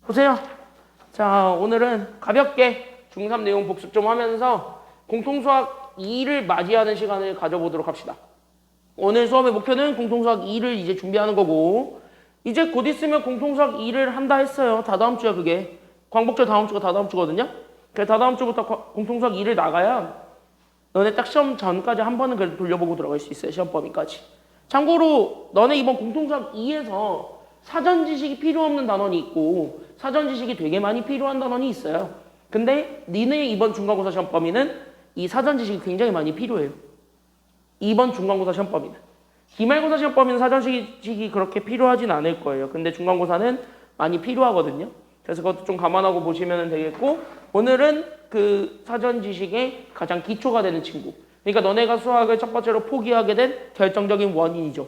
보세요. 자, 오늘은 가볍게 중3 내용 복습 좀 하면서 공통수학 2를 맞이하는 시간을 가져보도록 합시다. 오늘 수업의 목표는 공통수학 2를 이제 준비하는 거고, 이제 곧 있으면 공통수학 2를 한다 했어요. 다다음 주야 그게. 광복절 다음 주가 다다음 주거든요. 그래서 다다음 주부터 공통수학 2를 나가야 너네 딱 시험 전까지 한 번은 그래도 돌려보고 들어갈 수 있어요. 시험 범위까지. 참고로 너네 이번 공통수학 2에서 사전 지식이 필요 없는 단원이 있고 사전 지식이 되게 많이 필요한 단원이 있어요. 근데 니네 이번 중간고사 시험 범위는 이 사전 지식이 굉장히 많이 필요해요. 이번 중간고사 시험 범위는. 기말고사 시험 범위는 사전 지식이 그렇게 필요하진 않을 거예요. 근데 중간고사는 많이 필요하거든요. 그래서 그것도 좀 감안하고 보시면 되겠고, 오늘은 그 사전 지식의 가장 기초가 되는 친구. 그러니까 너네가 수학을 첫 번째로 포기하게 된 결정적인 원인이죠.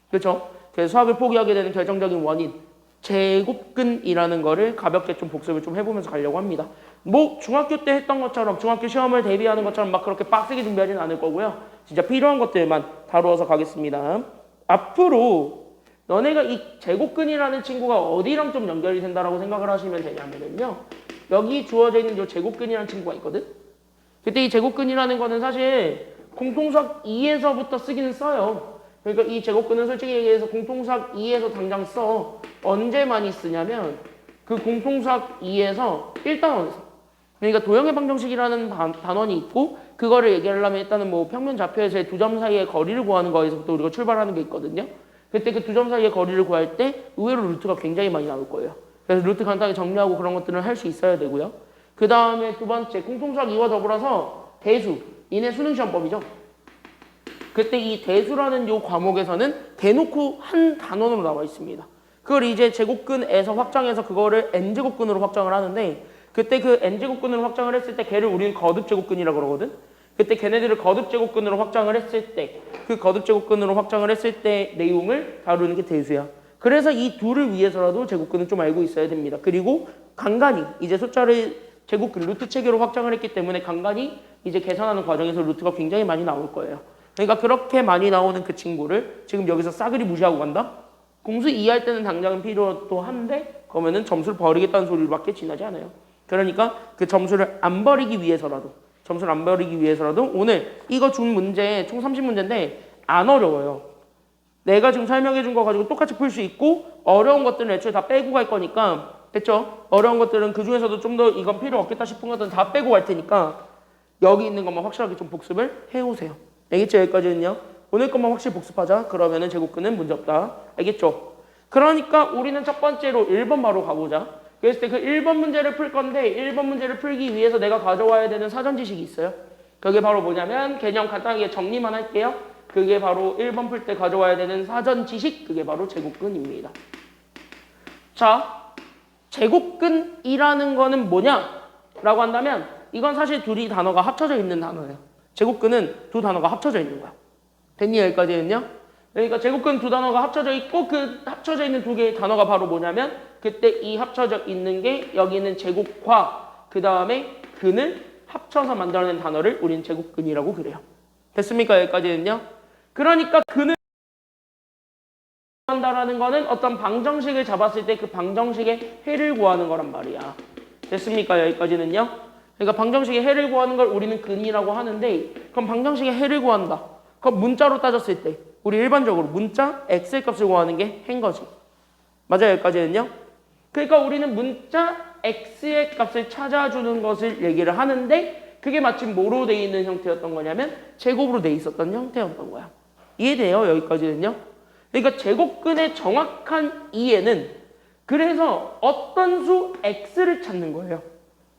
그렇죠? 그래서 수학을 포기하게 되는 결정적인 원인, 제곱근이라는 거를 가볍게 좀 복습을 좀 해보면서 가려고 합니다. 뭐 중학교 때 했던 것처럼 중학교 시험을 대비하는 것처럼 막 그렇게 빡세게 준비하지는 않을 거고요. 진짜 필요한 것들만 다루어서 가겠습니다. 앞으로 너네가 이 제곱근이라는 친구가 어디랑 좀 연결이 된다라고 생각을 하시면 되냐면요. 여기 주어져 있는 이 제곱근이라는 친구가 있거든. 그때 이 제곱근이라는 거는 사실 공통수학 2에서부터 쓰기는 써요. 그러니까 이 제곱근은 솔직히 얘기해서 공통수학 2에서 당장 써. 언제 많이 쓰냐면 그 공통수학 2에서 1단원에서. 그러니까 도형의 방정식이라는 단원이 있고, 그거를 얘기하려면 일단은 뭐 평면 좌표에서의 두 점 사이의 거리를 구하는 거에서부터 우리가 출발하는 게 있거든요. 그때 그 두 점 사이의 거리를 구할 때 의외로 루트가 굉장히 많이 나올 거예요. 그래서 루트 간단히 정리하고 그런 것들은 할 수 있어야 되고요. 그 다음에 두 번째 공통수학 2와 더불어서 대수, 이내 수능시험법이죠. 그때 이 대수라는 요 과목에서는 대놓고 한 단원으로 나와 있습니다. 그걸 이제 제곱근에서 확장해서 그거를 n제곱근으로 확장을 하는데, 그때 그 n제곱근으로 확장을 했을 때 걔를 우리는 거듭제곱근이라고 그러거든. 그때 걔네들을 거듭제곱근으로 확장을 했을 때, 그 거듭제곱근으로 확장을 했을 때 내용을 다루는 게 대수야. 그래서 이 둘을 위해서라도 제곱근은 좀 알고 있어야 됩니다. 그리고 간간히 이제 숫자를 제곱근 루트 체계로 확장을 했기 때문에 간간히 이제 계산하는 과정에서 루트가 굉장히 많이 나올 거예요. 그러니까 그렇게 많이 나오는 그 친구를 지금 여기서 싸그리 무시하고 간다? 공수 2 할 때는 당장은 필요도 한데 그러면은 점수를 버리겠다는 소리밖에 지나지 않아요. 그러니까 그 점수를 안 버리기 위해서라도 오늘 이거 준 문제 총 30문제인데 안 어려워요. 내가 지금 설명해 준 거 가지고 똑같이 풀 수 있고, 어려운 것들은 애초에 다 빼고 갈 거니까, 됐죠? 어려운 것들은 그 중에서도 좀 더 이건 필요 없겠다 싶은 것들은 다 빼고 갈 테니까 여기 있는 것만 확실하게 좀 복습을 해오세요. 알겠죠? 여기까지는요. 오늘 것만 확실히 복습하자. 그러면은 제곱근은 문제없다. 알겠죠? 그러니까 우리는 첫 번째로 1번 바로 가보자. 그랬을 때 그 1번 문제를 풀 건데 1번 문제를 풀기 위해서 내가 가져와야 되는 사전 지식이 있어요. 그게 바로 뭐냐면 개념 간단하게 정리만 할게요. 그게 바로 1번 풀 때 가져와야 되는 사전 지식, 그게 바로 제곱근입니다. 자, 제곱근이라는 거는 뭐냐? 라고 한다면 이건 사실 둘이 단어가 합쳐져 있는 단어예요. 제곱근은 두 단어가 합쳐져 있는 거야. 됐니? 여기까지는요? 그러니까 제곱근 두 단어가 합쳐져 있고, 그 합쳐져 있는 두 개의 단어가 바로 뭐냐면 그때 이 합쳐져 있는 게 여기 있는 제곱과 그 다음에 근을 합쳐서 만들어낸 단어를 우리는 제곱근이라고 그래요. 됐습니까? 여기까지는요? 그러니까 근을 구한다라는 거는 어떤 방정식을 잡았을 때 그 방정식의 해를 구하는 거란 말이야. 됐습니까? 여기까지는요? 그러니까 방정식의 해를 구하는 걸 우리는 근이라고 하는데, 그럼 방정식의 해를 구한다. 그럼 문자로 따졌을 때 우리 일반적으로 문자 x의 값을 구하는 게 해인 거지. 맞아요? 여기까지는요? 그러니까 우리는 문자 x의 값을 찾아주는 것을 얘기를 하는데, 그게 마침 뭐로 돼 있는 형태였던 거냐면 제곱으로 돼 있었던 형태였던 거야. 이해돼요? 여기까지는요? 그러니까 제곱근의 정확한 이해는 그래서 어떤 수 x를 찾는 거예요.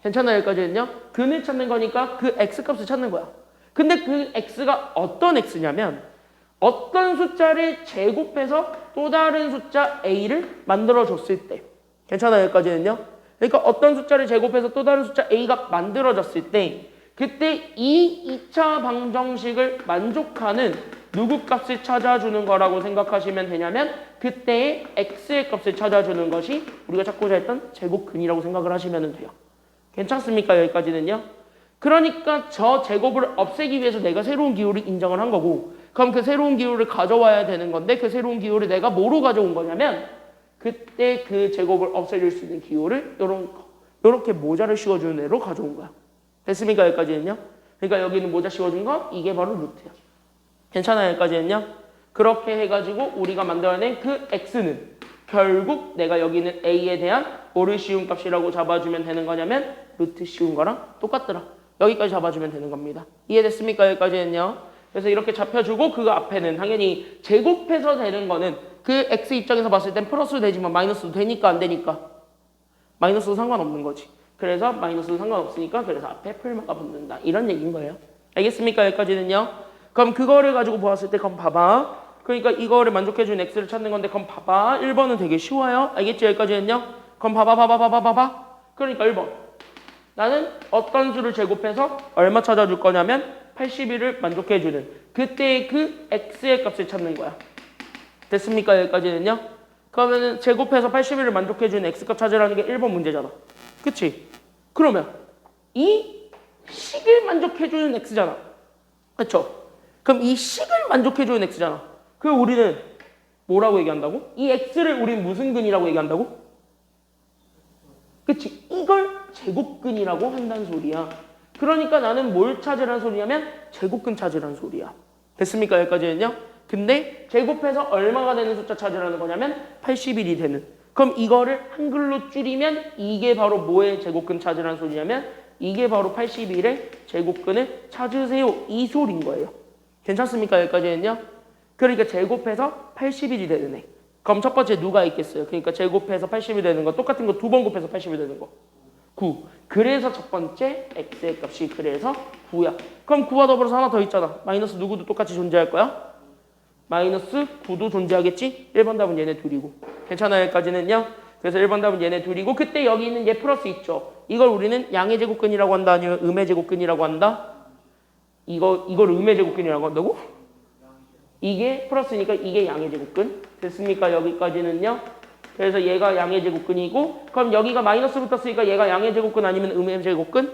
괜찮아요? 여기까지는요? 근을 찾는 거니까 그 x값을 찾는 거야. 근데 그 x가 어떤 x냐면 어떤 숫자를 제곱해서 또 다른 숫자 a를 만들어줬을 때. 괜찮아요? 여기까지는요? 그러니까 어떤 숫자를 제곱해서 또 다른 숫자 a가 만들어졌을 때 그때 이 2차 방정식을 만족하는 누구 값을 찾아주는 거라고 생각하시면 되냐면 그때의 x의 값을 찾아주는 것이 우리가 찾고자 했던 제곱근이라고 생각을 하시면 돼요. 괜찮습니까? 여기까지는요? 그러니까 저 제곱을 없애기 위해서 내가 새로운 기호를 인정을 한 거고, 그럼 그 새로운 기호를 가져와야 되는 건데 그 새로운 기호를 내가 뭐로 가져온 거냐면 그때 그 제곱을 없애줄 수 있는 기호를 요렇게 모자를 씌워주는 애로 가져온 거야. 됐습니까? 여기까지는요? 그러니까 여기는 모자 씌워준 거 이게 바로 루트야. 괜찮아요? 여기까지는요? 그렇게 해가지고 우리가 만들어낸 그 x는 결국 내가 여기는 a에 대한 뭐를 씌운 값이라고 잡아주면 되는 거냐면 루트 씌운 거랑 똑같더라. 여기까지 잡아주면 되는 겁니다. 이해됐습니까? 여기까지는요? 그래서 이렇게 잡혀주고 그 앞에는 당연히 제곱해서 되는 거는 그 x 입장에서 봤을 땐 플러스도 되지만 마이너스도 되니까 안 되니까 마이너스도 상관없는 거지. 그래서 마이너스도 상관없으니까 그래서 앞에 풀마가 붙는다. 이런 얘기인 거예요. 알겠습니까? 여기까지는요? 그럼 그거를 가지고 보았을 때 그럼 봐봐. 그러니까 이거를 만족해주는 x를 찾는 건데 그럼 봐봐. 1번은 되게 쉬워요. 알겠지? 여기까지는요? 그럼 봐봐. 그러니까 1번. 나는 어떤 수를 제곱해서 얼마 찾아줄 거냐면 81을 만족해주는 그때의 그 x의 값을 찾는 거야. 됐습니까? 여기까지는요? 그러면은 제곱해서 81을 만족해주는 x값 찾으라는 게 1번 문제잖아. 그치? 그러면 이 식을 만족해주는 x잖아. 그쵸? 그럼 이 식을 만족해주는 x잖아. 그럼 우리는 뭐라고 얘기한다고? 이 x를 우리는 무슨 근이라고 얘기한다고? 그치? 이걸 제곱근이라고 한다는 소리야. 그러니까 나는 뭘 찾으라는 소리냐면 제곱근 찾으라는 소리야. 됐습니까? 여기까지는요? 근데 제곱해서 얼마가 되는 숫자 찾으라는 거냐면 81이 되는. 그럼 이거를 한글로 줄이면 이게 바로 뭐의 제곱근 찾으라는 소리냐면 이게 바로 81의 제곱근을 찾으세요. 이 소리인 거예요. 괜찮습니까? 여기까지는요? 그러니까 제곱해서 81이 되는 애. 그럼 첫 번째 누가 있겠어요? 그러니까 제곱해서 80이 되는 거 똑같은 거 두 번 곱해서 80이 되는 거 9. 그래서 첫 번째 x의 값이 그래서 9야. 그럼 9와 더불어서 하나 더 있잖아. 마이너스 누구도 똑같이 존재할 거야? 마이너스 9도 존재하겠지? 1번 답은 얘네 둘이고. 괜찮아요? 여기까지는요? 그래서 1번 답은 얘네 둘이고 그때 여기 있는 얘 플러스 있죠? 이걸 우리는 양의 제곱근이라고 한다 아니면 음의 제곱근이라고 한다? 이걸 음의 제곱근이라고 한다고? 이게 플러스니까 이게 양의 제곱근. 됐습니까? 여기까지는요? 그래서 얘가 양의 제곱근이고 그럼 여기가 마이너스 붙었으니까 얘가 양의 제곱근 아니면 음의 제곱근?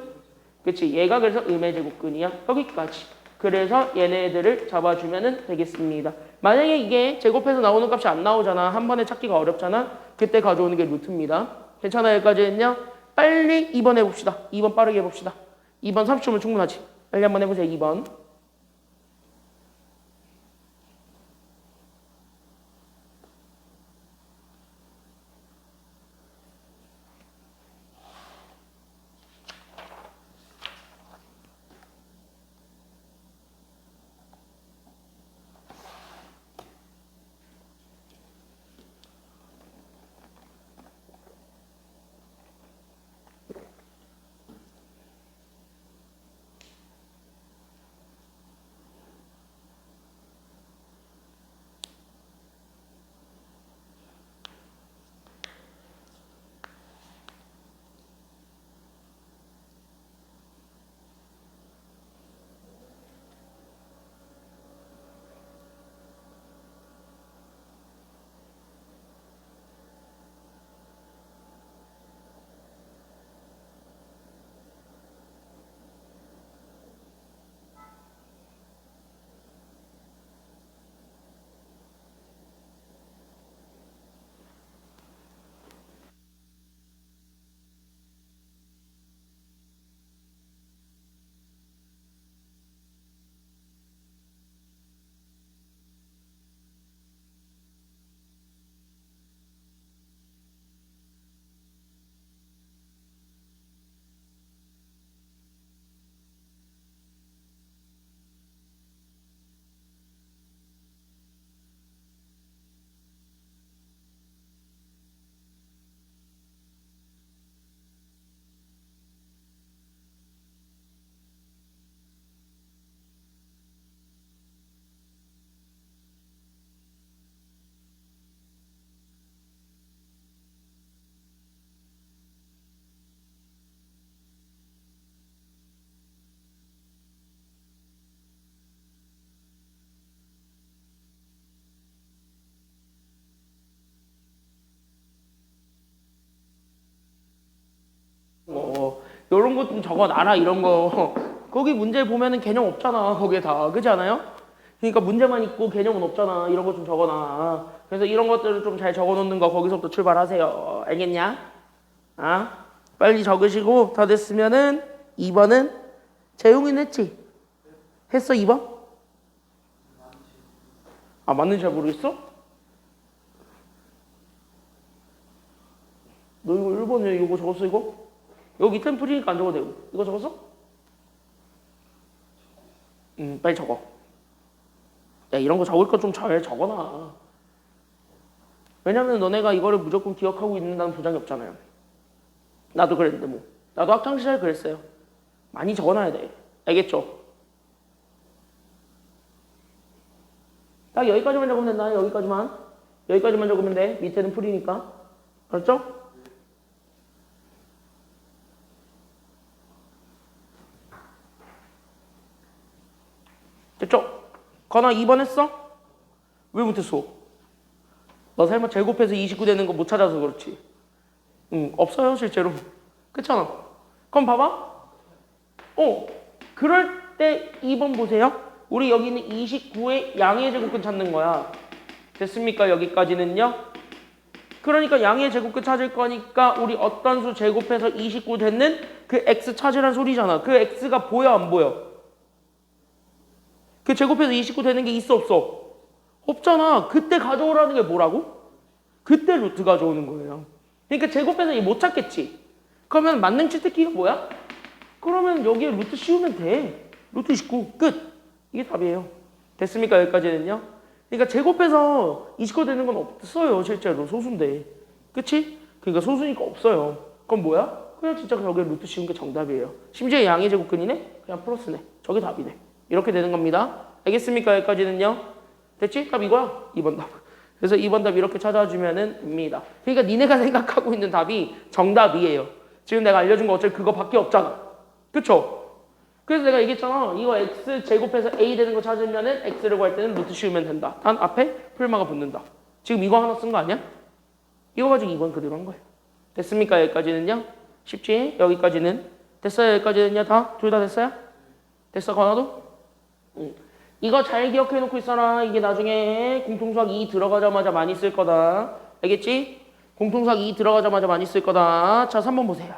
그치? 얘가 그래서 음의 제곱근이야. 여기까지. 그래서 얘네들을 잡아주면 되겠습니다. 만약에 이게 제곱해서 나오는 값이 안 나오잖아. 한 번에 찾기가 어렵잖아. 그때 가져오는 게 루트입니다. 괜찮아요? 여기까지는요? 빨리 2번 해봅시다. 2번 빠르게 해봅시다. 2번 30초면 충분하지. 빨리 한번 해보세요. 2번. 이런 것 좀 적어놔라 이런 거. 거기 문제 보면은 개념 없잖아. 거기에 다. 그렇지 않아요? 그러니까 문제만 있고 개념은 없잖아. 이런 거 좀 적어놔. 그래서 이런 것들을 좀 잘 적어놓는 거 거기서부터 출발하세요. 알겠냐? 아, 빨리 적으시고 다 됐으면은 2번은 재용이는 했지? 했어 2번? 아 맞는지 잘 모르겠어? 너 이거 1번에 이거 적었어 이거? 여기 템플이니까 안 적어도 되고 이거 적었어? 빨리 적어. 야 이런 거 적을 거 좀 잘 적어놔. 왜냐면 너네가 이거를 무조건 기억하고 있는다는 보장이 없잖아요. 나도 그랬는데 뭐. 나도 학창시절 그랬어요. 많이 적어놔야 돼. 알겠죠? 딱 여기까지만 적으면 된다. 여기까지만. 여기까지만 적으면 돼. 밑에는 풀이니까. 알았죠? 됐죠? 건아 2번 했어? 왜 못했어? 너 설마 제곱해서 29 되는 거 못 찾아서 그렇지? 없어요 실제로. 그렇잖아. 그럼 봐봐. 그럴 때 2번 보세요. 우리 여기 있는 29의 양의 제곱근 찾는 거야. 됐습니까? 여기까지는요. 그러니까 양의 제곱근 찾을 거니까 우리 어떤 수 제곱해서 29 되는 그 x 찾으란 소리잖아. 그 x가 보여 안 보여? 그 제곱해서 29 되는 게 있어 없어? 없잖아. 그때 가져오라는 게 뭐라고? 그때 루트 가져오는 거예요. 그러니까 제곱해서 못 찾겠지. 그러면 만능 치트키가 뭐야? 그러면 여기에 루트 씌우면 돼. 루트 29 끝. 이게 답이에요. 됐습니까? 여기까지는요. 그러니까 제곱해서 29 되는 건 없어요. 실제로 소수인데. 그치? 그러니까 소수니까 없어요. 그럼 뭐야? 그냥 진짜 저기에 루트 씌운 게 정답이에요. 심지어 양의 제곱근이네? 그냥 플러스네. 저게 답이네. 이렇게 되는 겁니다. 알겠습니까? 여기까지는요. 됐지? 답 이거야? 2번 답. 그래서 2번 답 이렇게 찾아주면 됩니다. 그러니까 니네가 생각하고 있는 답이 정답이에요. 지금 내가 알려준 거 어차피 그거밖에 없잖아. 그쵸? 그래서 내가 얘기했잖아. 이거 x 제곱해서 a 되는 거 찾으면은 x를 구할 때는 루트 씌우면 된다. 단 앞에 풀마가 붙는다. 지금 이거 하나 쓴 거 아니야? 이거 가지고 2번 그대로 한 거예요. 됐습니까? 여기까지는요? 쉽지? 여기까지는 됐어요? 여기까지는요? 다? 둘 다 됐어요? 됐어? 건아도? 이거 잘 기억해 놓고 있어라. 이게 나중에 공통수학 2 들어가자마자 많이 쓸 거다. 알겠지? 공통수학 2 들어가자마자 많이 쓸 거다. 자, 3번 보세요.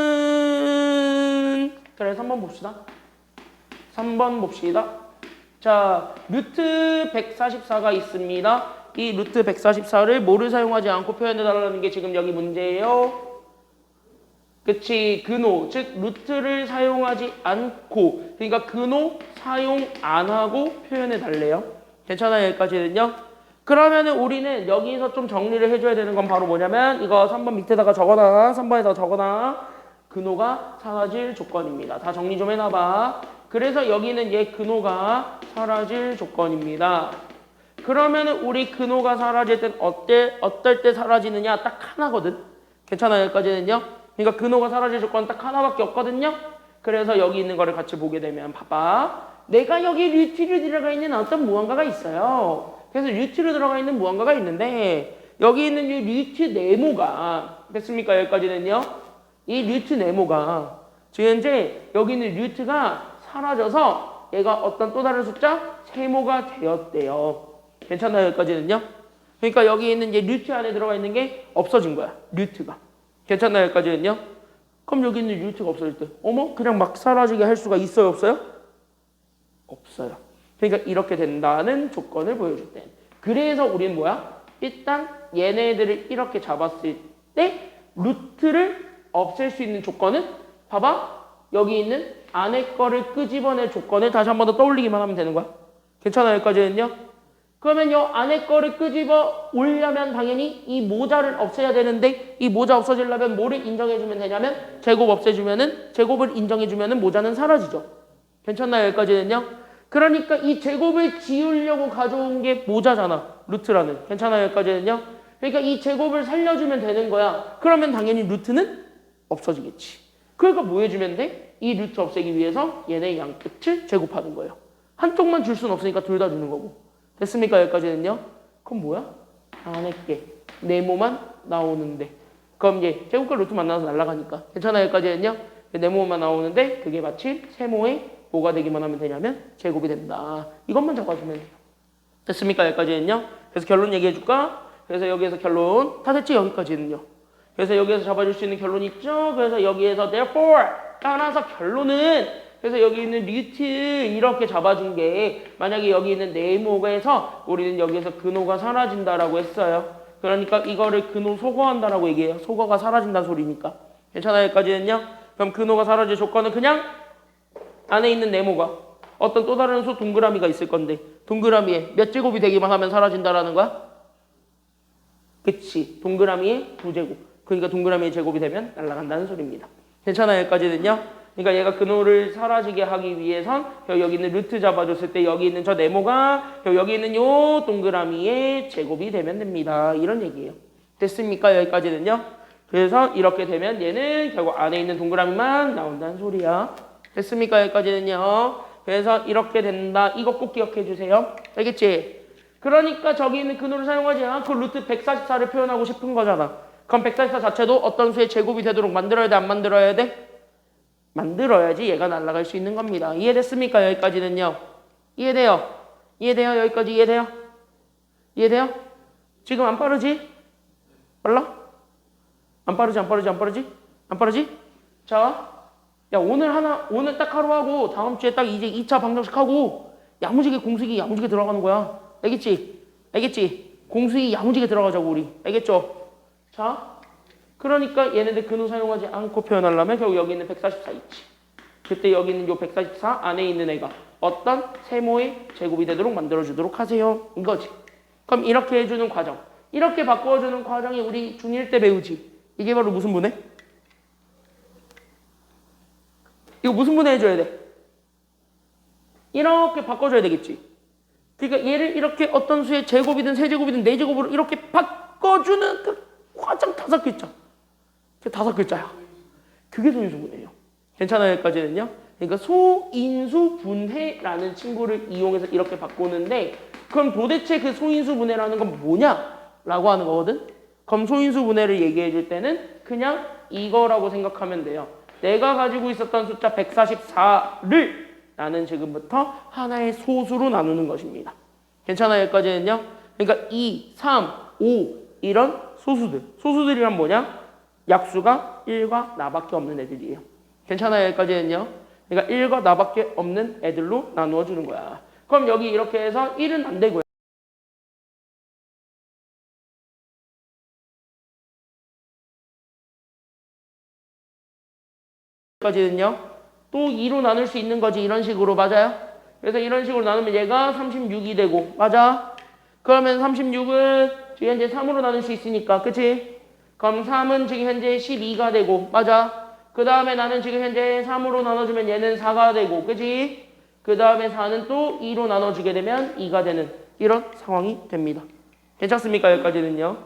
3번은 그래 3번 봅시다. 3번 봅시다. 자, 루트 144가 있습니다. 이 루트 144를 뭐를 사용하지 않고 표현해달라는 게 지금 여기 문제예요. 그치, 근호, 즉 루트를 사용하지 않고, 그러니까 근호 사용 안 하고 표현해 달래요. 괜찮아요? 여기까지는요. 그러면은 우리는 여기서 좀 정리를 해줘야 되는 건 바로 뭐냐면 이거 3번 밑에다가 적어놔. 3번에다가 적어놔. 근호가 사라질 조건입니다. 다 정리 좀 해놔봐. 그래서 여기는 얘 근호가 사라질 조건입니다. 그러면은 우리 근호가 사라질 땐 어떨 때 사라지느냐 딱 하나거든. 괜찮아요? 여기까지는요. 그러니까 근호가 사라질 조건 딱 하나밖에 없거든요. 그래서 여기 있는 거를 같이 보게 되면 봐봐. 내가 여기 루트로 들어가 있는 어떤 무언가가 있어요. 그래서 루트로 들어가 있는 무언가가 있는데 여기 있는 이 루트 네모가 됐습니까? 여기까지는요. 이 루트 네모가 지금 현재 여기 있는 루트가 사라져서 얘가 어떤 또 다른 숫자? 세모가 되었대요. 괜찮나요? 여기까지는요. 그러니까 여기 있는 이제 루트 안에 들어가 있는 게 없어진 거야. 루트가. 괜찮나요? 여기까지는요? 그럼 여기 있는 루트가 없어질 때 어머? 그냥 막 사라지게 할 수가 있어요? 없어요? 없어요. 그러니까 이렇게 된다는 조건을 보여줄 때. 그래서 우리는 뭐야? 일단 얘네들을 이렇게 잡았을 때 루트를 없앨 수 있는 조건은 봐봐. 여기 있는 안에 거를 끄집어낼 조건을 다시 한 번 더 떠올리기만 하면 되는 거야. 괜찮아요? 여기까지는요? 그러면 요 안에 거를 끄집어 오려면 당연히 이 모자를 없애야 되는데 이 모자 없어지려면 뭐를 인정해주면 되냐면 제곱 없애주면은 제곱을 인정해주면은 모자는 사라지죠. 괜찮나요? 여기까지는요? 그러니까 이 제곱을 지우려고 가져온 게 모자잖아. 루트라는. 괜찮아요? 여기까지는요? 그러니까 이 제곱을 살려주면 되는 거야. 그러면 당연히 루트는 없어지겠지. 그러니까 뭐 해주면 돼? 이 루트 없애기 위해서 얘네 양끝을 제곱하는 거예요. 한쪽만 줄 수는 없으니까 둘 다 주는 거고. 됐습니까? 여기까지는요? 그럼 뭐야? 안에 게 네모만 나오는데 그럼 이제 제곱과 루트 만나서 날아가니까 괜찮아요? 여기까지는요? 네모만 나오는데 그게 마치 세모의 뭐가 되기만 하면 되냐면 제곱이 된다. 이것만 적어주면 돼요. 됐습니까? 여기까지는요. 그래서 결론 얘기해 줄까? 그래서 여기에서 결론 다 됐지? 여기까지는요. 그래서 여기에서 잡아줄 수 있는 결론 있죠? 그래서 여기에서 therefore 따라서 결론은 그래서 여기 있는 루트 이렇게 잡아준 게 만약에 여기 있는 네모에서 우리는 여기에서 근호가 사라진다라고 했어요. 그러니까 이거를 근호 소거한다라고 얘기해요. 소거가 사라진다는 소리니까. 괜찮아요? 여기까지는요. 그럼 근호가 사라질 조건은 그냥 안에 있는 네모가 어떤 또 다른 수 동그라미가 있을 건데 동그라미에 몇 제곱이 되기만 하면 사라진다라는 거야? 그치. 동그라미에 2제곱. 그러니까 동그라미에 제곱이 되면 날아간다는 소리입니다. 괜찮아요? 여기까지는요. 그러니까 얘가 근호를 사라지게 하기 위해선 여기 있는 루트 잡아줬을 때 여기 있는 저 네모가 여기 있는 요 동그라미의 제곱이 되면 됩니다. 이런 얘기예요. 됐습니까? 여기까지는요. 그래서 이렇게 되면 얘는 결국 안에 있는 동그라미만 나온다는 소리야. 됐습니까? 여기까지는요. 그래서 이렇게 된다. 이거 꼭 기억해 주세요. 알겠지? 그러니까 저기 있는 근호를 사용하지 않고 루트 144를 표현하고 싶은 거잖아. 그럼 144 자체도 어떤 수의 제곱이 되도록 만들어야 돼? 안 만들어야 돼? 만들어야지 얘가 날아갈 수 있는 겁니다. 이해됐습니까? 여기까지는요. 이해돼요? 이해돼요? 여기까지 이해돼요? 이해돼요? 지금 안 빠르지? 빨라? 안 빠르지? 안 빠르지? 안 빠르지? 안 빠르지? 자, 야 오늘 딱 하루 하고 다음 주에 딱 이제 2차 방정식 하고 야무지게 공식이 야무지게 들어가는 거야. 알겠지? 알겠지? 공식이 야무지게 들어가자고 우리. 알겠죠? 자. 그러니까 얘네들 근호 사용하지 않고 표현하려면 결국 여기 있는 144 있지. 그때 여기 있는 요 144 안에 있는 애가 어떤 세모의 제곱이 되도록 만들어주도록 하세요. 이거지. 그럼 이렇게 해주는 과정. 이렇게 바꿔주는 과정이 우리 중1 때 배우지. 이게 바로 무슨 분해? 이거 무슨 분해 해줘야 돼? 이렇게 바꿔줘야 되겠지. 그러니까 얘를 이렇게 어떤 수의 제곱이든 세제곱이든 네제곱으로 이렇게 바꿔주는 그 과정 5글자. 5글자야. 그게 소인수분해예요. 괜찮아요? 여기까지는요. 그러니까 소인수분해라는 친구를 이용해서 이렇게 바꾸는데 그럼 도대체 그 소인수분해라는 건 뭐냐? 라고 하는 거거든. 그럼 소인수분해를 얘기해 줄 때는 그냥 이거라고 생각하면 돼요. 내가 가지고 있었던 숫자 144를 나는 지금부터 하나의 소수로 나누는 것입니다. 괜찮아요? 여기까지는요. 그러니까 2, 3, 5 이런 소수들. 소수들이란 뭐냐? 약수가 1과 나밖에 없는 애들이에요. 괜찮아요? 여기까지는요. 그러니까 1과 나밖에 없는 애들로 나누어 주는 거야. 그럼 여기 이렇게 해서 1은 안 되고요. 여기까지는요. 또 2로 나눌 수 있는 거지. 이런 식으로. 맞아요? 그래서 이런 식으로 나누면 얘가 36이 되고. 맞아? 그러면 36은 지금 현재 3으로 나눌 수 있으니까. 그치? 그럼 3은 지금 현재 12가 되고. 맞아? 그 다음에 나는 지금 현재 3으로 나눠주면 얘는 4가 되고. 그치? 그 다음에 4는 또 2로 나눠주게 되면 2가 되는 이런 상황이 됩니다. 괜찮습니까? 여기까지는요.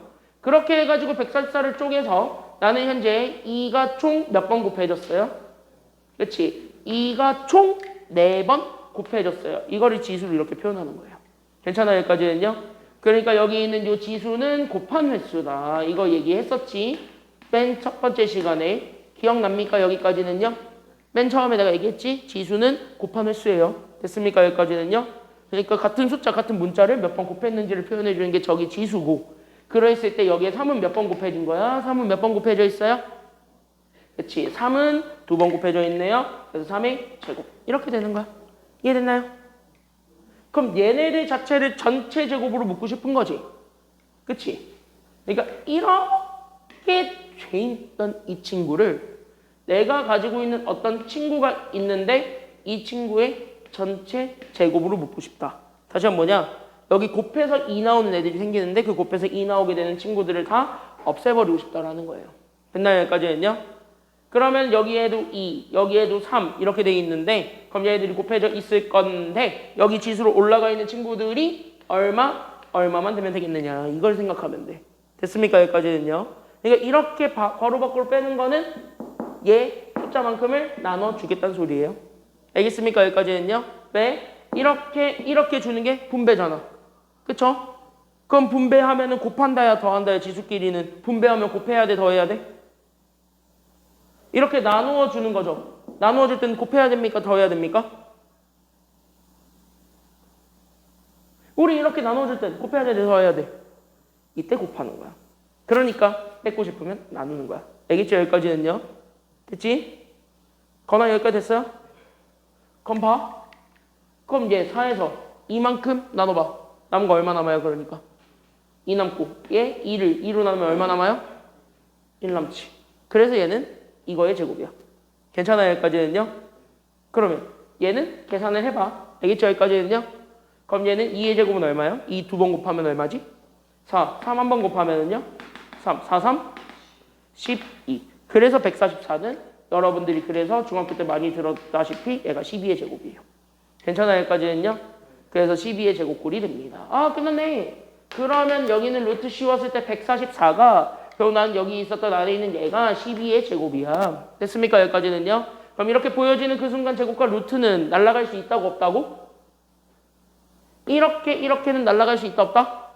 그렇게 해가지고 144를 쪼개서 나는 현재 2가 총 몇 번 곱해졌어요? 그치? 2가 총 4번 곱해졌어요. 이거를 지수로 이렇게 표현하는 거예요. 괜찮아요? 여기까지는요. 그러니까 여기 있는 이 지수는 곱한 횟수다. 이거 얘기했었지. 맨 첫 번째 시간에. 기억납니까? 여기까지는요. 맨 처음에 내가 얘기했지. 지수는 곱한 횟수예요. 됐습니까? 여기까지는요. 그러니까 같은 숫자, 같은 문자를 몇 번 곱했는지를 표현해 주는 게 저기 지수고. 그랬을 때 여기에 3은 몇 번 곱해진 거야? 3은 몇 번 곱해져 있어요? 그치. 3은 2번 곱해져 있네요. 그래서 3의 제곱. 이렇게 되는 거야. 이해됐나요? 그럼 얘네들 자체를 전체 제곱으로 묶고 싶은 거지. 그치? 그러니까 이렇게 돼 있던 이 친구를 내가 가지고 있는 어떤 친구가 있는데 이 친구의 전체 제곱으로 묶고 싶다. 다시 한번 뭐냐? 여기 곱해서 2 나오는 애들이 생기는데 그 곱해서 2 나오게 되는 친구들을 다 없애버리고 싶다라는 거예요. 됐나요? 여기까지는요? 그러면 여기에도 2, 여기에도 3 이렇게 돼 있는데 그럼 얘들이 곱해져 있을 건데 여기 지수로 올라가 있는 친구들이 얼마만 되면 되겠느냐 이걸 생각하면 돼. 됐습니까? 여기까지는요. 그러니까 이렇게 괄호 밖으로 빼는 거는 얘 숫자만큼을 나눠주겠다는 소리예요. 알겠습니까? 여기까지는요. 왜? 이렇게 주는 게 분배잖아. 그쵸? 그럼 분배하면은 곱한다야 더한다야 지수끼리는 분배하면 곱해야 돼 더해야 돼? 이렇게 나누어 주는 거죠. 나누어 줄 때는 곱해야 됩니까? 더해야 됩니까? 우리 이렇게 나눠줄 때 곱해야 돼, 더해야 돼? 이때 곱하는 거야. 그러니까 뺏고 싶으면 나누는 거야. 알겠죠? 여기까지는요. 됐지? 건아 여기까지 됐어요? 그럼 봐. 그럼 이제 4에서 이만큼 나눠봐. 남은 거 얼마 남아요? 그러니까 2 남고 얘 2를 2로 나누면 얼마 남아요? 1 남지. 그래서 얘는 이거의 제곱이야. 괜찮아요? 여기까지는요? 그러면 얘는 계산을 해봐. 알겠죠? 여기까지는요? 그럼 얘는 2의 제곱은 얼마예요? 2 두 번 곱하면 얼마지? 4. 3 한 번 곱하면은요? 3. 4, 3, 12. 그래서 144는 여러분들이 그래서 중학교 때 많이 들었다시피 얘가 12의 제곱이에요. 괜찮아요? 여기까지는요? 그래서 12의 제곱꼴이 됩니다. 아, 끝났네. 그러면 여기는 루트 씌웠을 때 144가 결국 난 여기 있었던 안에 있는 얘가 12의 제곱이야. 됐습니까? 여기까지는요? 그럼 이렇게 보여지는 그 순간 제곱과 루트는 날아갈 수 있다고 없다고? 이렇게는 날아갈 수 있다 없다?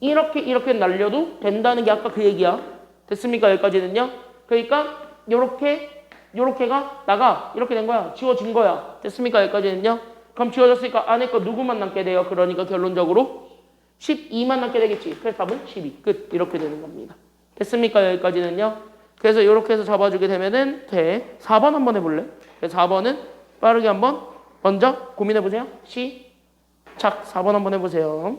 이렇게는 날려도 된다는 게 아까 그 얘기야. 됐습니까? 여기까지는요? 그러니까 요렇게가 나가. 이렇게 된 거야. 지워진 거야. 됐습니까? 여기까지는요? 그럼 지워졌으니까 안에 거 누구만 남게 돼요? 그러니까 결론적으로 12만 남게 되겠지. 그래서 답은 12. 끝. 이렇게 되는 겁니다. 됐습니까? 여기까지는요? 그래서 이렇게 해서 잡아주게 되면은 돼. 4번 한번 해볼래? 그래서 4번은 빠르게 한번 먼저 고민해보세요. 시작. 4번 한번 해보세요.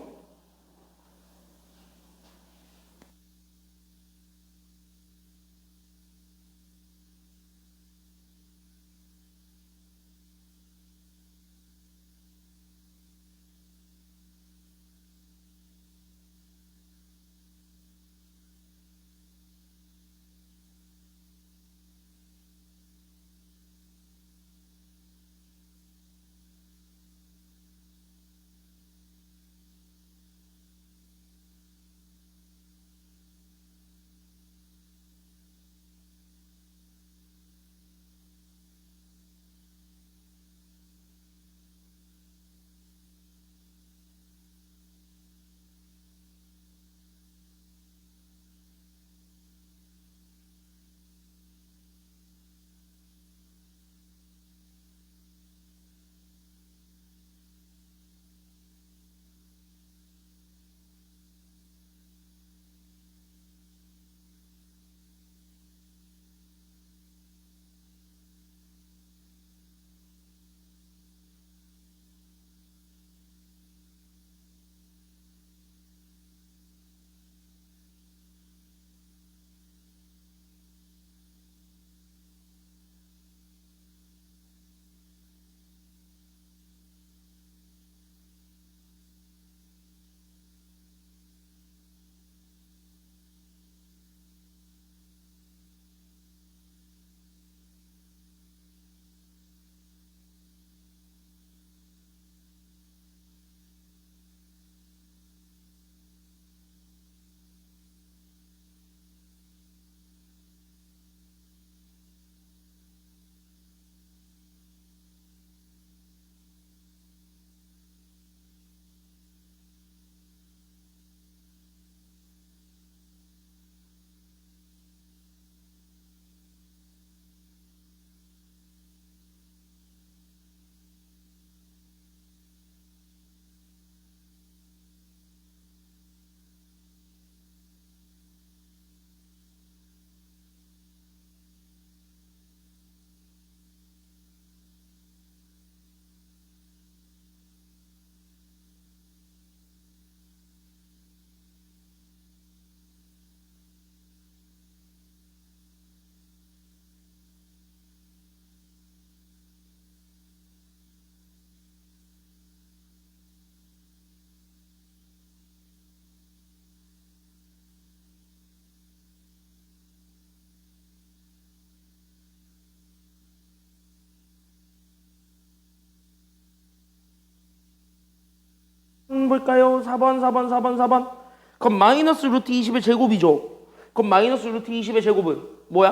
볼까요? 4번, 4번, 4번, 4번. 그럼 마이너스 루트 20의 제곱이죠. 그럼 마이너스 루트 20의 제곱은 뭐야?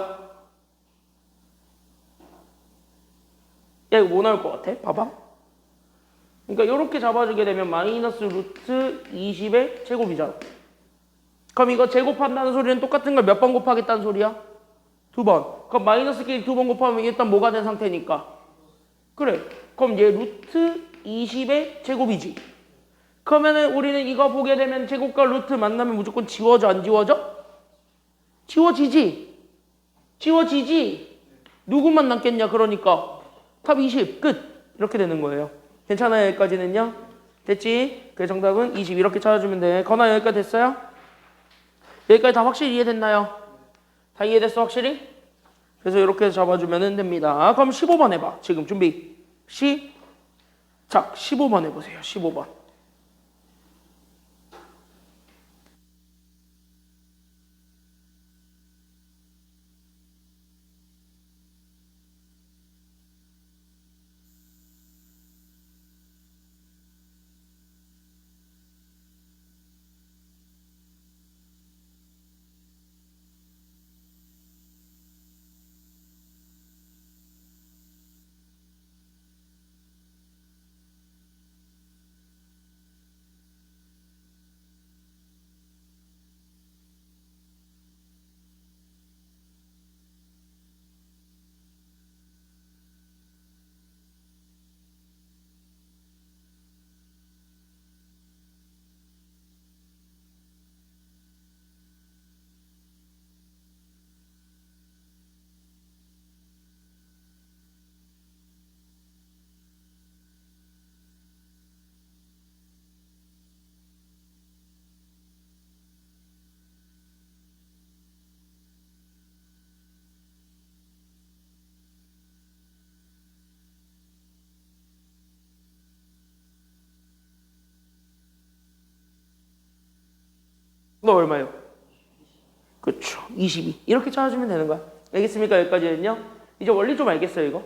야, 이거 뭐 나올 것 같아? 봐봐. 그러니까 이렇게 잡아주게 되면 마이너스 루트 20의 제곱이잖아. 그럼 이거 제곱한다는 소리는 똑같은 걸 몇 번 곱하겠다는 소리야? 2번. 그럼 마이너스끼리 2번 곱하면 일단 뭐가 된 상태니까? 그래. 그럼 얘 루트 20의 제곱이지. 그러면은 우리는 이거 보게 되면 제곱과 루트 만나면 무조건 지워져, 안 지워져? 지워지지. 지워지지. 누구만 남겠냐, 그러니까. 답 20, 끝. 이렇게 되는 거예요. 괜찮아요, 여기까지는요? 됐지? 그 정답은 20 이렇게 찾아주면 돼. 건아 여기까지 됐어요? 여기까지 다 확실히 이해됐나요? 다 이해됐어, 확실히? 그래서 이렇게 잡아주면 됩니다. 그럼 15번 해봐. 지금 준비. 시작. 15번 해보세요. 15번. 너 얼마요? 그쵸. 22. 이렇게 찾아주면 되는 거야. 알겠습니까? 여기까지는요? 이제 원리 좀 알겠어요, 이거?